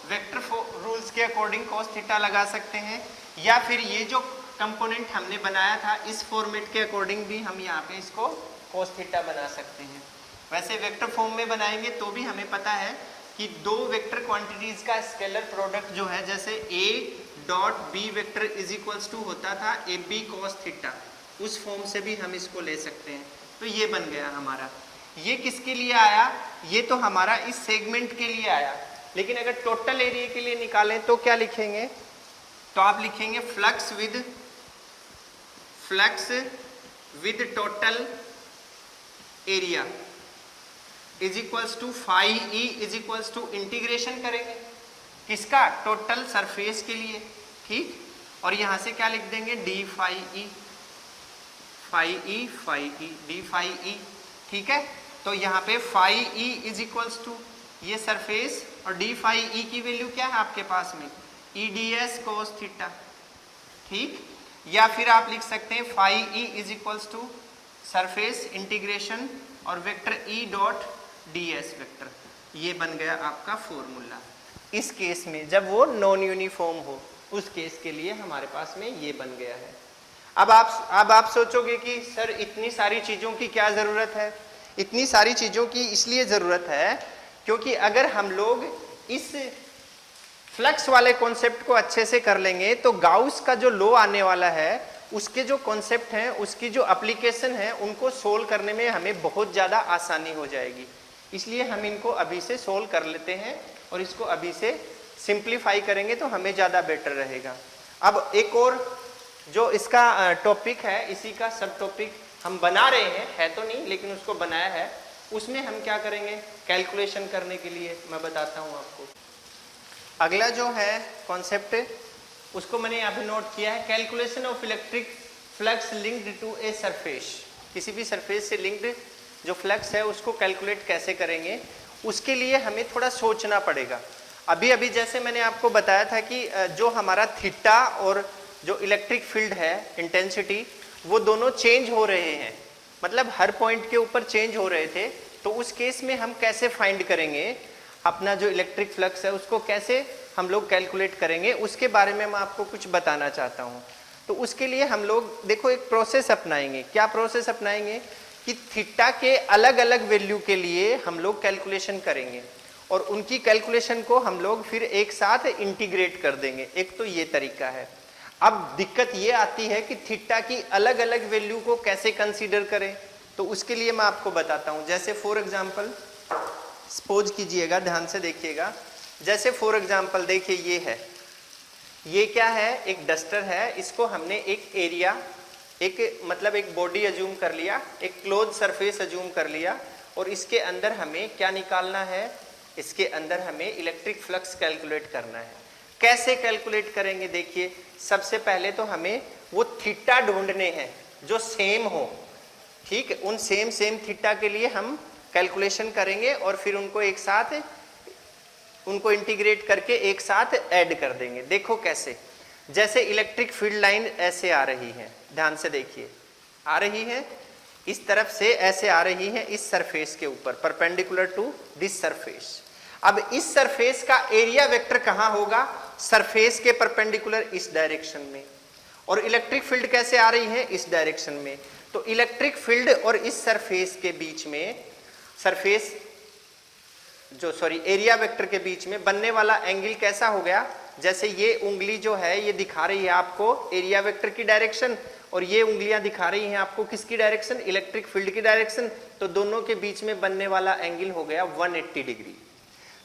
वेक्टर रूल्स के अकॉर्डिंग cos थीटा लगा सकते हैं, या फिर ये जो कंपोनेंट हमने बनाया था इस फॉर्मेट के अकॉर्डिंग भी हम यहाँ पे इसको cos थीटा बना सकते हैं। वैसे वेक्टर फॉर्म में बनाएंगे तो भी हमें पता है कि दो वेक्टर क्वांटिटीज का स्केलर प्रोडक्ट जो है, जैसे a dot b vector is equals to होता था ab cos थीटा, उस फॉर्म से भी हम इसको ले सकते हैं। तो ये बन गया हमारा, ये किसके लिए आया, ये तो हमारा इस सेगमेंट के लिए आया, लेकिन अगर टोटल एरिया के लिए निकालें तो क्या लिखेंगे, तो आप लिखेंगे flux with total area is equals to phi E is equals to integration करेंगे किसका, टोटल सरफेस के लिए, ठीक। और यहां से क्या लिख देंगे, d phi E d phi E, ठीक है। तो यहाँ पे phi E is equals to ये सरफेस और डी फाई ई की वैल्यू क्या है आपके पास में, E d S cos theta, ठीक। या फिर आप लिख सकते हैं phi E is equals to surface integration और vector E dot D S vector, ये बन गया आपका फॉर्मूला। इस केस में जब वो नॉन यूनिफॉर्म हो उस केस के लिए हमारे पास में ये बन गया है। अब आप सोचोगे कि सर इतनी सारी चीज़ों की क्या ज़रूरत है, इतनी सारी चीज़ों की इसलिए ज़रूरत है क्योंकि अगर हम लोग इस फ्लक्स वाले कॉन्सेप्ट को अच्छे से कर लेंगे तो गाउस का जो लॉ आने वाला है उसके जो कॉन्सेप्ट हैं, उसकी जो एप्लीकेशन है, उनको सोल्व करने में हमें बहुत ज़्यादा आसानी हो जाएगी। इसलिए हम इनको अभी से सोल्व कर लेते हैं और इसको अभी से सिंप्लीफाई करेंगे तो हमें ज़्यादा बेटर रहेगा। अब एक और जो इसका टॉपिक है, इसी का सब टॉपिक हम बना रहे हैं, है तो नहीं लेकिन उसको बनाया है, उसमें हम क्या करेंगे, कैलकुलेशन करने के लिए मैं बताता हूँ आपको। अगला जो है कॉन्सेप्ट उसको मैंने यहाँ पे नोट किया है, calculation of electric flux linked to a surface. किसी भी सरफेस से लिंक्ड जो फ्लक्स है उसको कैलकुलेट कैसे करेंगे, उसके लिए हमें थोड़ा सोचना पड़ेगा। अभी जैसे मैंने आपको बताया था कि जो हमारा थीटा और जो इलेक्ट्रिक फील्ड है इंटेंसिटी, वो दोनों चेंज हो रहे हैं, मतलब हर पॉइंट के ऊपर चेंज हो रहे थे। तो उस केस में हम कैसे फाइंड करेंगे अपना जो इलेक्ट्रिक फ्लक्स है, उसको कैसे हम लोग कैलकुलेट करेंगे, उसके बारे में मैं आपको कुछ बताना चाहता हूँ। तो उसके लिए हम लोग देखो एक प्रोसेस अपनाएंगे। क्या प्रोसेस अपनाएंगे कि थीटा के अलग अलग वैल्यू के लिए हम लोग कैलकुलेशन करेंगे और उनकी कैलकुलेशन को हम लोग फिर एक साथ इंटीग्रेट कर देंगे। एक तो ये तरीका है। अब दिक्कत ये आती है कि थीटा की अलग अलग वैल्यू को कैसे कंसीडर करें, तो उसके लिए मैं आपको बताता हूं। जैसे फॉर एग्जांपल सपोज कीजिएगा, ध्यान से देखिएगा। जैसे फॉर एग्जांपल देखिए ये है, ये क्या है, एक डस्टर है, इसको हमने एक एरिया, एक मतलब एक बॉडी अज्यूम कर लिया, एक क्लोज सरफेस अज्यूम कर लिया और इसके अंदर हमें क्या निकालना है, इसके अंदर हमें इलेक्ट्रिक फ्लक्स कैलकुलेट करना है। कैसे कैलकुलेट करेंगे, देखिए सबसे पहले तो हमें वो थीटा ढूंढने हैं जो सेम हो, ठीक है। उन सेम थीटा के लिए हम कैलकुलेशन करेंगे और फिर उनको एक साथ, उनको इंटीग्रेट करके एक साथ ऐड कर देंगे। देखो कैसे, जैसे इलेक्ट्रिक फील्ड लाइन ऐसे आ रही है, ध्यान से देखिए, आ रही है इस तरफ से, ऐसे आ रही है इस सरफेस के ऊपर, परपेंडिकुलर टू दिस सरफेस। अब इस सरफेस का एरिया वेक्टर कहां होगा, सरफेस के परपेंडिकुलर इस डायरेक्शन में। और इलेक्ट्रिक फील्ड कैसे आ रही है, इस डायरेक्शन में। तो इलेक्ट्रिक फील्ड और इस सरफेस के बीच में, सरफेस जो एरिया वेक्टर के बीच में बनने वाला एंगल कैसा हो गया, जैसे ये उंगली जो है ये दिखा रही है आपको एरिया वेक्टर की डायरेक्शन और ये उंगलियां दिखा रही हैं आपको किसकी डायरेक्शन, इलेक्ट्रिक फील्ड की डायरेक्शन। तो दोनों के बीच में बनने वाला एंगल हो गया 180 डिग्री।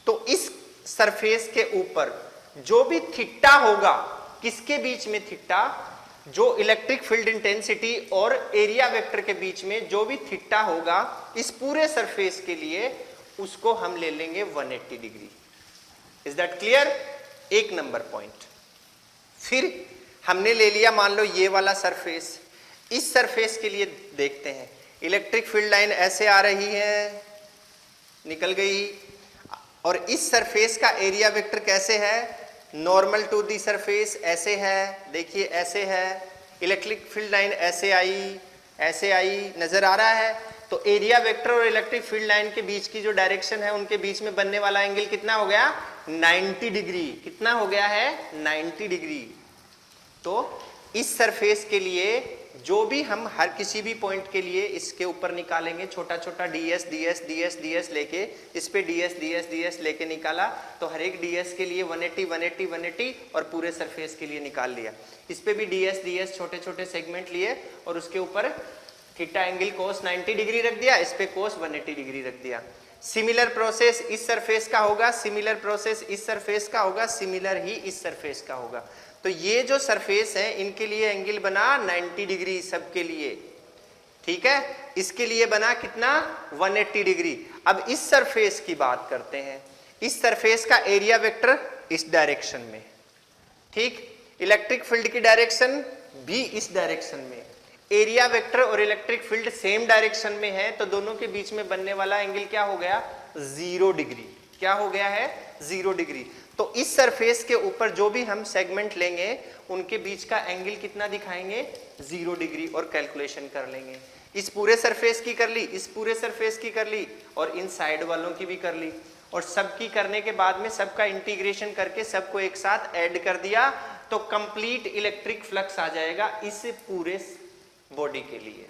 तो इस सरफेस के ऊपर जो भी थीटा होगा, किसके बीच में थीटा, जो इलेक्ट्रिक फील्ड इंटेंसिटी और एरिया वेक्टर के बीच में जो भी थीटा होगा इस पूरे सरफेस के लिए, उसको हम ले लेंगे 180 डिग्री। इज दैट क्लियर, एक नंबर पॉइंट। फिर हमने ले लिया मान लो ये वाला सरफेस, इस सरफेस के लिए देखते हैं, इलेक्ट्रिक फील्ड लाइन ऐसे आ रही है, निकल गई, और इस सरफेस का एरिया वेक्टर कैसे है, नॉर्मल टू दी सरफेस ऐसे है, देखिए ऐसे है, इलेक्ट्रिक फील्ड लाइन ऐसे आई, नजर आ रहा है। तो एरिया वेक्टर और इलेक्ट्रिक फील्ड लाइन के बीच की जो डायरेक्शन है, उनके बीच में बनने वाला एंगल कितना हो गया, 90 डिग्री। कितना हो गया है, 90 डिग्री। तो इस सरफेस के लिए जो भी हम हर किसी भी पॉइंट के लिए इसके ऊपर निकालेंगे, छोटा छोटा ds ds ds ds लेके, इस पे ds ds ds लेके निकाला, तो हर एक ds के लिए 180 180 180 और पूरे सरफेस के लिए निकाल लिया। इस पे भी ds ds छोटे छोटे सेगमेंट लिए और उसके ऊपर थीटा एंगल कोस 90 डिग्री रख दिया, इस पे कोस 180 डिग्री रख दिया। सिमिलर प्रोसेस इस सरफेस का होगा, सिमिलर प्रोसेस इस सरफेस का होगा, सिमिलर ही इस सरफेस का होगा। तो ये जो सरफेस है इनके लिए एंगल बना 90 डिग्री सबके लिए, ठीक है। इसके लिए बना कितना 180 डिग्री। अब इस सरफेस की बात करते हैं, इस सरफेस का एरिया वेक्टर इस डायरेक्शन में, ठीक। इलेक्ट्रिक फील्ड की डायरेक्शन भी इस डायरेक्शन में, एरिया वेक्टर और इलेक्ट्रिक फील्ड सेम डायरेक्शन में है, तो दोनों के बीच में बनने वाला एंगल क्या हो गया 0 डिग्री। क्या हो गया है 0 डिग्री। तो इस सरफेस के ऊपर जो भी हम सेगमेंट लेंगे उनके बीच का एंगल कितना दिखाएंगे 0 डिग्री और कैलकुलेशन कर लेंगे। इस पूरे सरफेस की कर ली, इस पूरे सरफेस की कर ली और इन साइड वालों की भी कर ली, और सबकी करने के बाद में सबका इंटीग्रेशन करके सबको एक साथ ऐड कर दिया, तो कंप्लीट इलेक्ट्रिक फ्लक्स आ जाएगा इस पूरे बॉडी के लिए।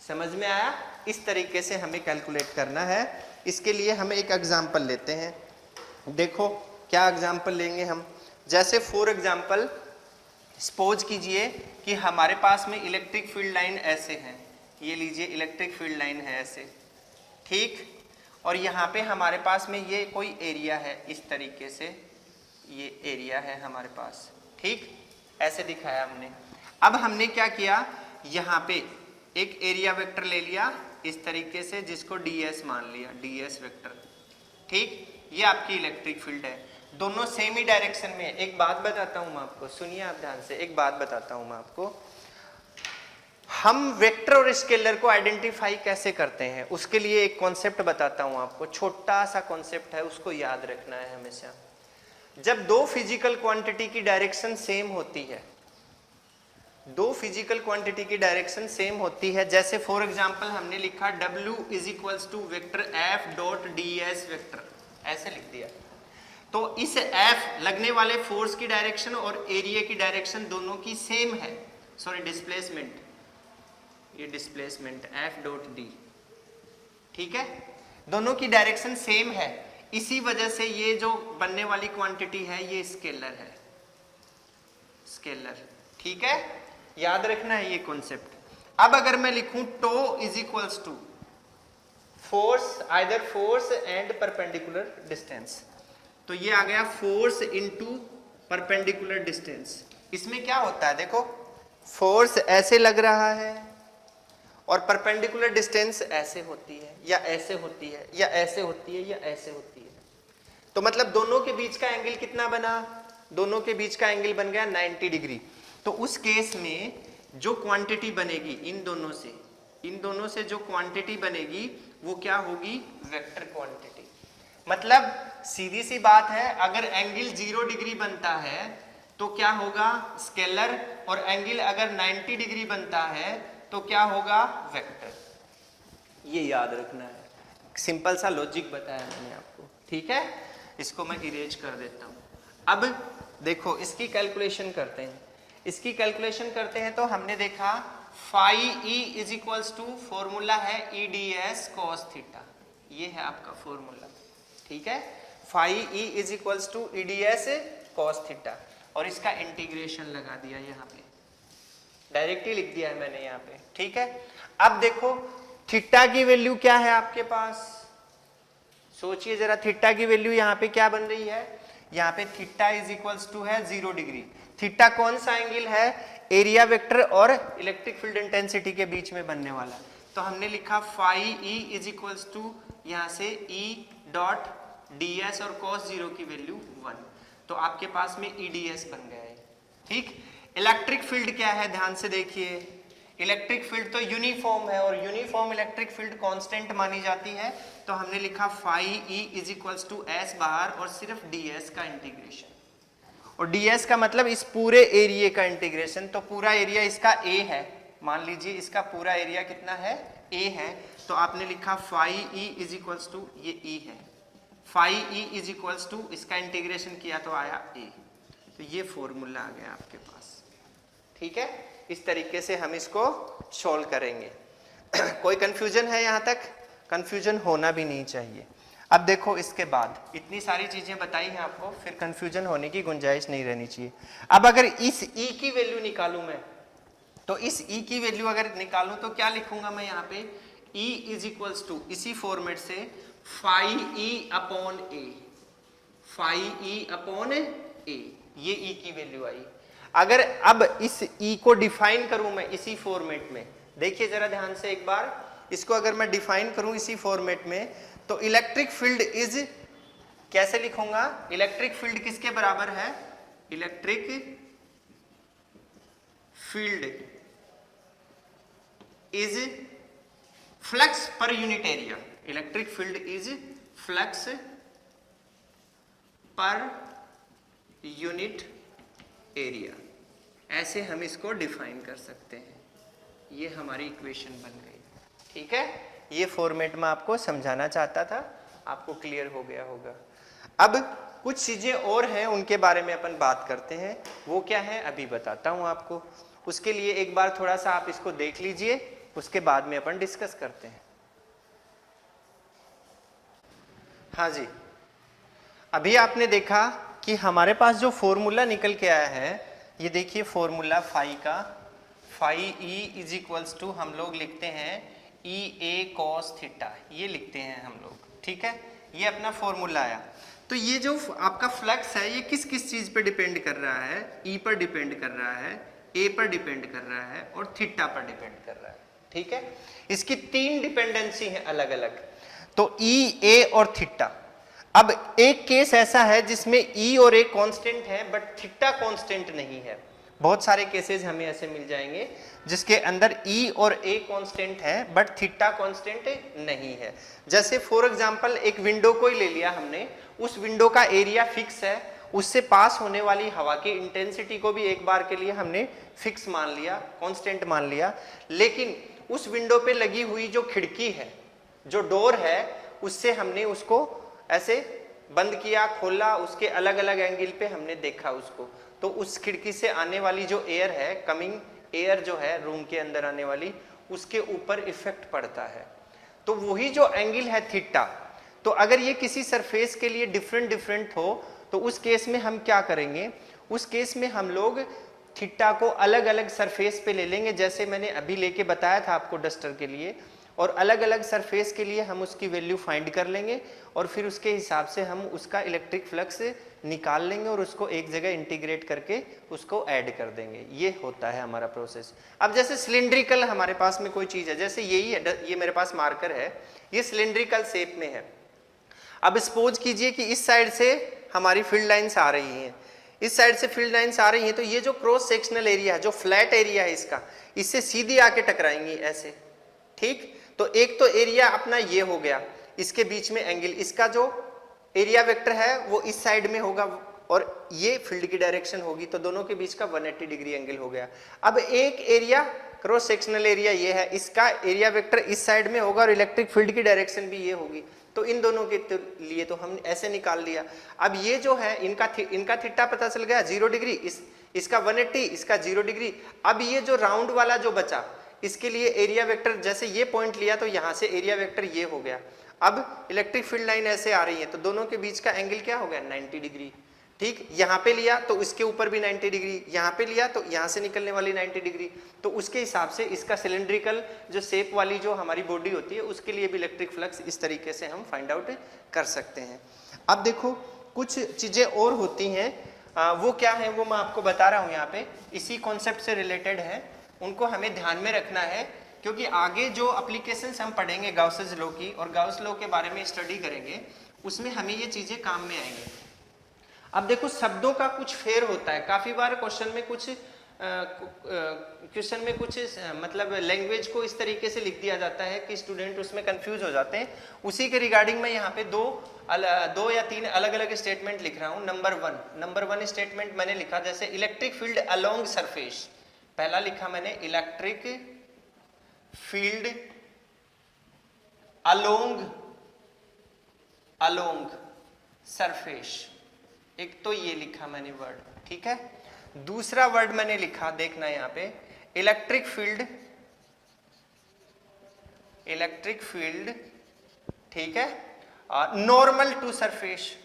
समझ में आया? इस तरीके से हमें कैलकुलेट करना है। इसके लिए हम एक एग्जांपल लेते हैं। देखो क्या एग्जांपल लेंगे हम, जैसे फॉर एग्जांपल सपोज कीजिए कि हमारे पास में इलेक्ट्रिक फील्ड लाइन ऐसे है, ये लीजिए इलेक्ट्रिक फील्ड लाइन है ऐसे, ठीक। और यहाँ पे हमारे पास में ये कोई एरिया है, इस तरीके से ये एरिया है हमारे पास, ठीक, ऐसे दिखाया हमने। अब हमने क्या किया, यहाँ पे एक एरिया वेक्टर ले लिया इस तरीके से, जिसको ds मान लिया, ds वेक्टर, ठीक। ये आपकी इलेक्ट्रिक फील्ड है, दोनों सेम ही डायरेक्शन में है। एक बात बताता हूँ मैं आपको, सुनिए आप ध्यान से, एक बात बताता हूँ मैं आपको। हम वेक्टर और स्केलर को आइडेंटिफाई कैसे करते हैं, उसके लिए एक कॉन्सेप्ट बताता हूँ आपको, छोटा सा कॉन्सेप्ट है, उसको याद रखना है हमेशा। जब दो फिजिकल क्वांटिटी की डायरेक्शन सेम होती है, दो फिजिकल क्वांटिटी की डायरेक्शन सेम होती है, जैसे फॉर एग्जांपल हमने लिखा W is equals to vector F dot ds vector, ऐसे लिख दिया। तो इस F लगने वाले फोर्स की डायरेक्शन और एरिया की डायरेक्शन दोनों की सेम है, सॉरी डिस्प्लेसमेंट, ये डिस्प्लेसमेंट F डॉट d, ठीक है, दोनों की डायरेक्शन सेम है। इसी वजह से ये जो बनने वाली क्वांटिटी है ये स्केलर है, स्केलर, ठीक है, याद रखना है ये कॉन्सेप्ट। अब अगर मैं लिखूं tau is equals to force, either force and perpendicular distance, तो ये आ गया फोर्स इनटू परपेंडिकुलर डिस्टेंस। इसमें क्या होता है, देखो फोर्स ऐसे लग रहा है और परपेंडिकुलर डिस्टेंस ऐसे होती है या ऐसे होती है या ऐसे होती है या ऐसे होती है, तो मतलब दोनों के बीच का एंगल कितना बना, दोनों के बीच का एंगल बन गया 90 डिग्री। तो उस केस में जो क्वांटिटी बनेगी इन दोनों से जो क्वांटिटी बनेगी वो क्या होगी, वेक्टर क्वांटिटी। मतलब सीधी सी बात है, अगर एंगल 0 डिग्री बनता है तो क्या होगा स्केलर, और एंगल अगर 90 डिग्री बनता है तो क्या होगा वेक्टर। ये याद रखना है, सिंपल सा लॉजिक बताया मैंने आपको, ठीक है। इसको मैं इरेज कर देता हूं। अब देखो इसकी कैलकुलेशन करते हैं, इसकी कैलकुलेशन करते हैं तो हमने देखा phi E is equals to formula है E d S cos theta, ये है आपका फॉर्मूला, ठीक है। Phi E is equals to E d S cos theta, और इसका इंटीग्रेशन लगा दिया यहाँ पे, डायरेक्टली लिख दिया है मैंने यहाँ पे, ठीक है। अब देखो थीटा की वैल्यू क्या है आपके पास, सोचिए जरा, थीटा की वैल्यू यहाँ पे क्या बन रही है, यहाँ पे थीटा इज इक्वल्स टू है 0 डिग्री। थीटा कौन सा एंगल है, एरिया वेक्टर और इलेक्ट्रिक फील्ड इंटेंसिटी के बीच में बनने वाला, तो हमने लिखा phi E is equals to यहाँ से ई डॉट डी एस और cos 0 की वैल्यू 1, तो आपके पास में ई डी एस बन गया है, ठीक। इलेक्ट्रिक फील्ड क्या है, ध्यान से देखिए, इलेक्ट्रिक फील्ड तो यूनिफॉर्म है और यूनिफॉर्म इलेक्ट्रिक फील्ड कांस्टेंट मानी जाती है, तो हमने लिखा phi E is equals to S बाहर और सिर्फ डी एस का इंटीग्रेशन, और ds का मतलब इस पूरे एरिया का इंटीग्रेशन, तो पूरा एरिया इसका a है, मान लीजिए इसका पूरा एरिया कितना है a है, तो आपने लिखा phi e is equals to ये e है, phi e is equals to इसका इंटीग्रेशन किया तो आया a, तो ये फॉर्मूला आ गया आपके पास, ठीक है। इस तरीके से हम इसको सॉल्व करेंगे। कोई कंफ्यूजन है यहाँ तक, कंफ्यूजन होना भी नहीं चाहिए। अब देखो इसके बाद इतनी सारी चीजें बताई हैं आपको, फिर कंफ्यूजन होने की गुंजाइश नहीं रहनी चाहिए। अब अगर इस E की वैल्यू निकालूं मैं, तो इस E की वैल्यू अगर निकालूं तो क्या लिखूंगा मैं यहाँ पे, E इज इक्वल्स टू इसी फॉर्मेट से फाई ई अपॉन ए, फाई ई अपॉन ए, ये E की वैल्यू आई। अगर अब इस E को डिफाइन करूं मैं इसी फॉर्मेट में, देखिए जरा ध्यान से एक बार, इसको अगर मैं डिफाइन करूं इसी फॉर्मेट में, तो इलेक्ट्रिक फील्ड इज, कैसे लिखूंगा, इलेक्ट्रिक फील्ड किसके बराबर है, electric field is flux per unit area, electric field is flux per unit area, ऐसे हम इसको डिफाइन कर सकते हैं। ये हमारी इक्वेशन बन गई। ठीक है, ये फॉर्मेट में आपको समझाना चाहता था, आपको क्लियर हो गया होगा। अब कुछ चीजें और हैं, उनके बारे में अपन बात करते हैं। वो क्या है अभी बताता हूं आपको। उसके लिए एक बार थोड़ा सा आप इसको देख लीजिए, उसके बाद में अपन डिस्कस करते हैं। हाँ जी, अभी आपने देखा कि हमारे पास जो फॉर्मूला निकल के आया है, ये देखिए फॉर्मूला फाई का, phi E is equals to हम लोग लिखते हैं ई ए कॉस थीटा, ये लिखते हैं हम लोग। ठीक है, ये अपना फॉर्मूला आया। तो ये जो आपका फ्लक्स है, ये किस किस चीज पे डिपेंड कर रहा है, ई पर डिपेंड कर रहा है, ए पर डिपेंड कर रहा है और थीटा पर डिपेंड कर रहा है। ठीक है, इसकी तीन डिपेंडेंसी है अलग अलग, तो ई, ए और थीटा। अब एक केस ऐसा है जिसमें ई और ए कांस्टेंट है बट थीटा कांस्टेंट नहीं है। बहुत सारे केसेस हमें ऐसे मिल जाएंगे जिसके अंदर ई और ए कांस्टेंट है बट थीटा कांस्टेंट नहीं है। जैसे फॉर एग्जांपल एक विंडो को ही ले लिया हमने, उस विंडो का एरिया फिक्स है, उससे पास होने वाली हवा की इंटेंसिटी को भी एक बार के लिए हमने फिक्स मान लिया, कांस्टेंट मान लिया, लेकिन उस विंडो पे लगी हुई जो खिड़की है, जो डोर है, उससे हमने उसको ऐसे बंद किया, खोला, उसके अलग अलग एंगल पे हमने देखा उसको, तो उस खिड़की से आने वाली जो एयर है, कमिंग एयर जो है रूम के अंदर आने वाली, उसके ऊपर इफेक्ट पड़ता है। तो वही जो एंगल है थीटा, तो अगर ये किसी सरफेस के लिए डिफरेंट हो तो उस केस में हम क्या करेंगे, उस केस में हम लोग थीटा को अलग अलग सरफेस पे ले लेंगे, जैसे मैंने अभी लेके बताया था आपको डस्टर के लिए, और अलग अलग सरफेस के लिए हम उसकी वैल्यू फाइंड कर लेंगे और फिर उसके हिसाब से हम उसका इलेक्ट्रिक फ्लक्स निकाल लेंगे और उसको एक जगह इंटीग्रेट करके उसको ऐड कर देंगे। ये होता है हमारा प्रोसेस। अब जैसे सिलिंड्रिकल हमारे पास में कोई चीज़ है, जैसे यही है, ये मेरे पास मार्कर है, ये सिलिंड्रिकल शेप में है। अब सपोज कीजिए कि इस साइड से हमारी फील्ड लाइन्स आ रही हैं, इस साइड से फील्ड लाइन्स आ रही हैं, तो ये जो क्रॉस सेक्शनल एरिया है, जो फ्लैट एरिया है इसका, इससे सीधी आके टकराएंगी ऐसे। ठीक, तो एक तो एरिया अपना ये हो गया, इसके बीच में एंगल, इसका जो एरिया वेक्टर है वो इस साइड में होगा और ये फील्ड की डायरेक्शन होगी, तो दोनों के बीच का 180 डिग्री एंगल हो गया। अब एक एरिया क्रॉस सेक्शनल एरिया ये है, इसका एरिया वेक्टर इस साइड में होगा और इलेक्ट्रिक फील्ड की डायरेक्शन भी ये होगी, तो इन दोनों के लिए तो हम ऐसे निकाल लिया। अब ये जो है इनका थीटा पता चल गया 0 डिग्री, इसका 180, इसका 0 डिग्री। अब ये जो राउंड वाला जो बचा, इसके लिए एरिया वेक्टर, जैसे ये पॉइंट लिया तो यहाँ से एरिया वेक्टर ये हो गया। अब इलेक्ट्रिक फील्ड लाइन ऐसे आ रही है, तो दोनों के बीच का एंगल क्या हो गया, 90 डिग्री। ठीक, यहाँ पे लिया तो इसके ऊपर भी 90 डिग्री, यहाँ पे लिया तो यहाँ से निकलने वाली 90 डिग्री, तो उसके हिसाब से इसका सिलिंड्रिकल जो शेप वाली जो हमारी बॉडी होती है, उसके लिए भी इलेक्ट्रिक फ्लक्स इस तरीके से हम फाइंड आउट कर सकते हैं। अब देखो कुछ चीज़ें और होती हैं, वो क्या है वो मैं आपको बता रहा हूँ यहाँ पे, इसी कॉन्सेप्ट से रिलेटेड है, उनको हमें ध्यान में रखना है, क्योंकि आगे जो एप्लीकेशंस हम पढ़ेंगे गाउसेस लॉ की, और गाउस लॉ के बारे में स्टडी करेंगे, उसमें हमें ये चीज़ें काम में आएंगी। अब देखो शब्दों का कुछ फेर होता है, काफ़ी बार क्वेश्चन में कुछ मतलब लैंग्वेज को इस तरीके से लिख दिया जाता है कि स्टूडेंट उसमें कंफ्यूज हो जाते हैं। उसी के रिगार्डिंग मैं यहाँ पे दो या तीन अलग अलग स्टेटमेंट लिख रहा हूँ। नंबर वन स्टेटमेंट मैंने लिखा, जैसे इलेक्ट्रिक फील्ड अलोंग सरफेस, पहला लिखा मैंने इलेक्ट्रिक फील्ड अलोंग सरफेस, एक तो ये लिखा मैंने वर्ड, ठीक है। दूसरा वर्ड मैंने लिखा, देखना यहाँ पे, इलेक्ट्रिक फील्ड, ठीक है, नॉर्मल टू सरफेस,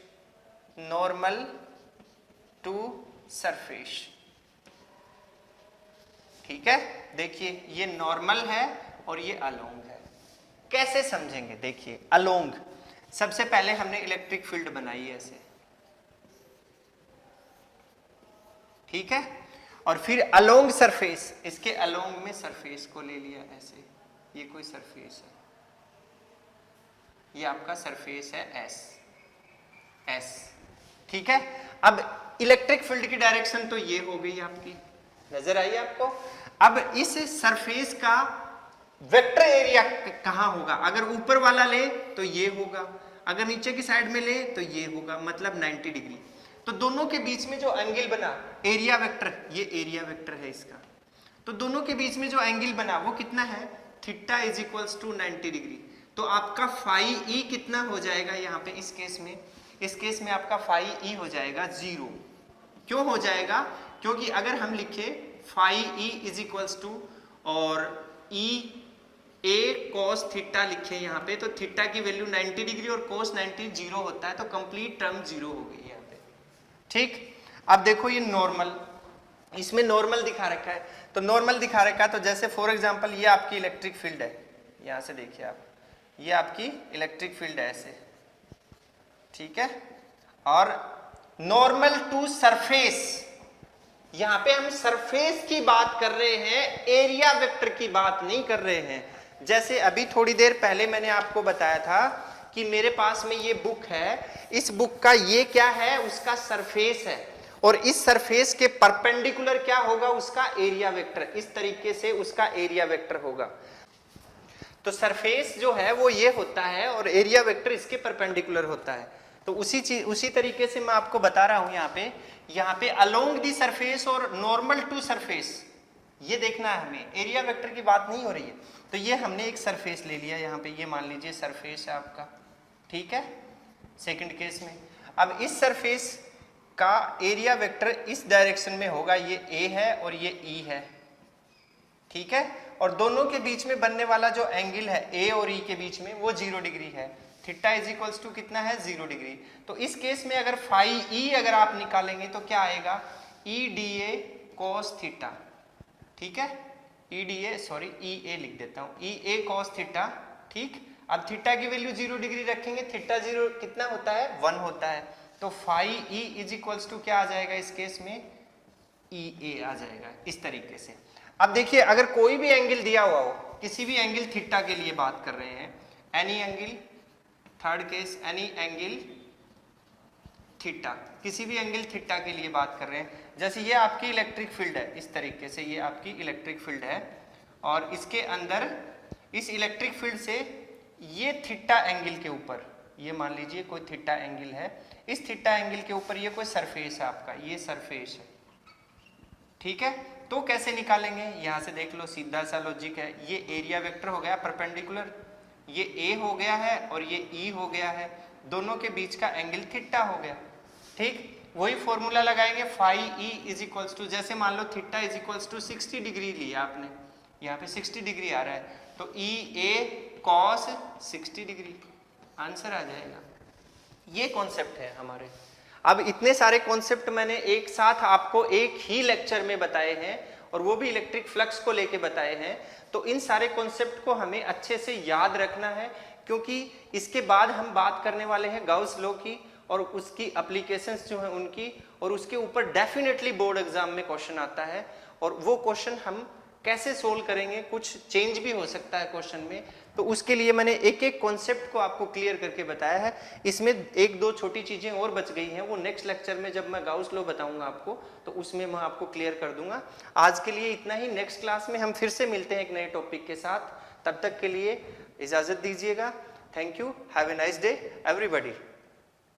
ठीक है, देखिए ये नॉर्मल है और ये अलोंग है। कैसे समझेंगे, देखिए अलोंग, सबसे पहले हमने इलेक्ट्रिक फील्ड बनाई है ऐसे, ठीक है, और फिर अलोंग सरफेस, इसके अलोंग में सरफेस को ले लिया ऐसे, ये कोई सरफेस है, ये आपका सरफेस है एस, ठीक है। अब इलेक्ट्रिक फील्ड की डायरेक्शन तो ये हो गई आपकी, नजर आई आपको। अब इस सरफेस का वेक्टर एरिया कहां होगा, अगर ऊपर वाला ले तो ये होगा, अगर नीचे की साइड में ले तो ये होगा, मतलब 90 डिग्री। तो दोनों के बीच में जो एंगल बना, एरिया वेक्टर, ये एरिया वेक्टर है इसका, तो दोनों के बीच में जो एंगल बना वो कितना है, theta is equals to 90 degree. तो आपका फाई ई कितना हो जाएगा यहाँ पे, इस केस में आपका फाई ई हो जाएगा 0। क्यों हो जाएगा, क्योंकि अगर हम लिखे phi E is equals to और ई ए कॉस थीटा लिखे यहाँ पे, तो थीटा की वैल्यू 90 डिग्री और कॉस 90 0 होता है, तो कंप्लीट टर्म 0 हो गई यहाँ पे, ठीक। अब देखो ये नॉर्मल, इसमें नॉर्मल दिखा रखा है, तो नॉर्मल दिखा रखा है, तो जैसे फॉर एग्जांपल ये आपकी इलेक्ट्रिक फील्ड है, यहाँ से देखिए आप, ये आपकी इलेक्ट्रिक फील्ड है ऐसे, ठीक है, और नॉर्मल टू सरफेस, यहां पे हम सरफेस की बात कर रहे हैं, एरिया वेक्टर की बात नहीं कर रहे हैं। जैसे अभी थोड़ी देर पहले मैंने आपको बताया था कि मेरे पास में ये बुक है, इस बुक का ये क्या है, उसका सरफेस है, और इस सरफेस के परपेंडिकुलर क्या होगा, उसका एरिया वेक्टर, इस तरीके से उसका एरिया वेक्टर होगा। तो सरफेस जो है वो ये होता है और एरिया वेक्टर इसके परपेंडिकुलर होता है। तो उसी तरीके से मैं आपको बता रहा हूं, यहाँ पे अलोंग दी सरफेस और नॉर्मल टू सरफेस, ये देखना है हमें, एरिया वेक्टर की बात नहीं हो रही है। तो ये हमने एक सरफेस ले लिया यहाँ पे, ये मान लीजिए सरफेस है आपका, ठीक है, सेकंड केस में। अब इस सरफेस का एरिया वेक्टर इस डायरेक्शन में होगा, ये ए है और ये ई है, ठीक है, और दोनों के बीच में बनने वाला जो एंगल है ए और ई के बीच में वो 0 डिग्री है, थीटा इज इक्वल्स टू कितना है, 0 डिग्री। तो इस केस में अगर फाई ई अगर आप निकालेंगे तो क्या आएगा, E D A cos theta, ठीक है, ई डी ए, सॉरी ई ए लिख देता हूं, ई ए कॉस थीटा, ठीक। अब थीटा की वैल्यू 0 डिग्री रखेंगे, थीटा 0 कितना होता है, 1 होता है, तो phi E is equals to क्या आ जाएगा, इस केस में ई ए आ जाएगा, इस तरीके से। अब देखिए अगर कोई भी एंगल दिया हुआ हो, किसी भी एंगल थीटा के लिए बात कर रहे हैं, any angle, third case any angle theta, किसी भी एंगल थीटा के लिए बात कर रहे हैं, जैसे ये आपकी इलेक्ट्रिक फील्ड है, इस तरीके से ये आपकी इलेक्ट्रिक फील्ड है, और इसके अंदर इस इलेक्ट्रिक फील्ड से ये थीटा एंगल के ऊपर, ये मान लीजिए कोई थीटा एंगल है, इस थीटा एंगल के ऊपर ये कोई सरफेस है आपका, ये सरफेस है, ठीक है। तो कैसे निकालेंगे, यहां से देख लो, सीधा सा लॉजिक है, ये एरिया वेक्टर हो गया परपेंडिकुलर, ये ए हो गया है और ये ई हो गया है, दोनों के बीच का एंगल थीटा हो गया, ठीक। वही फॉर्मूला लगाएंगे, phi E is equals to, जैसे मान लो theta is equals to 60 degree लिया आपने, यहाँ पे 60 डिग्री आ रहा है, तो ई ए कॉस 60 डिग्री, आंसर आ जाएगा। ये कॉन्सेप्ट है हमारे। अब इतने सारे कॉन्सेप्ट मैंने एक साथ आपको एक ही लेक्चर में बताए हैं, और वो भी इलेक्ट्रिक फ्लक्स को लेके बताए हैं, तो इन सारे कॉन्सेप्ट को हमें अच्छे से याद रखना है, क्योंकि इसके बाद हम बात करने वाले हैं गाउस लॉ की और उसकी एप्लीकेशंस जो हैं उनकी, और उसके ऊपर डेफिनेटली बोर्ड एग्जाम में क्वेश्चन आता है, और वो क्वेश्चन हम कैसे सोल्व करेंगे, कुछ चेंज भी हो सकता है क्वेश्चन में, तो उसके लिए मैंने एक एक कॉन्सेप्ट को आपको क्लियर करके बताया है। इसमें एक दो छोटी चीजें और बच गई हैं, वो नेक्स्ट लेक्चर में जब मैं गाउस लॉ बताऊंगा आपको, तो उसमें मैं आपको क्लियर कर दूंगा। आज के लिए इतना ही, नेक्स्ट क्लास में हम फिर से मिलते हैं एक नए टॉपिक के साथ, तब तक के लिए इजाजत दीजिएगा। Thank you, have a nice day everybody.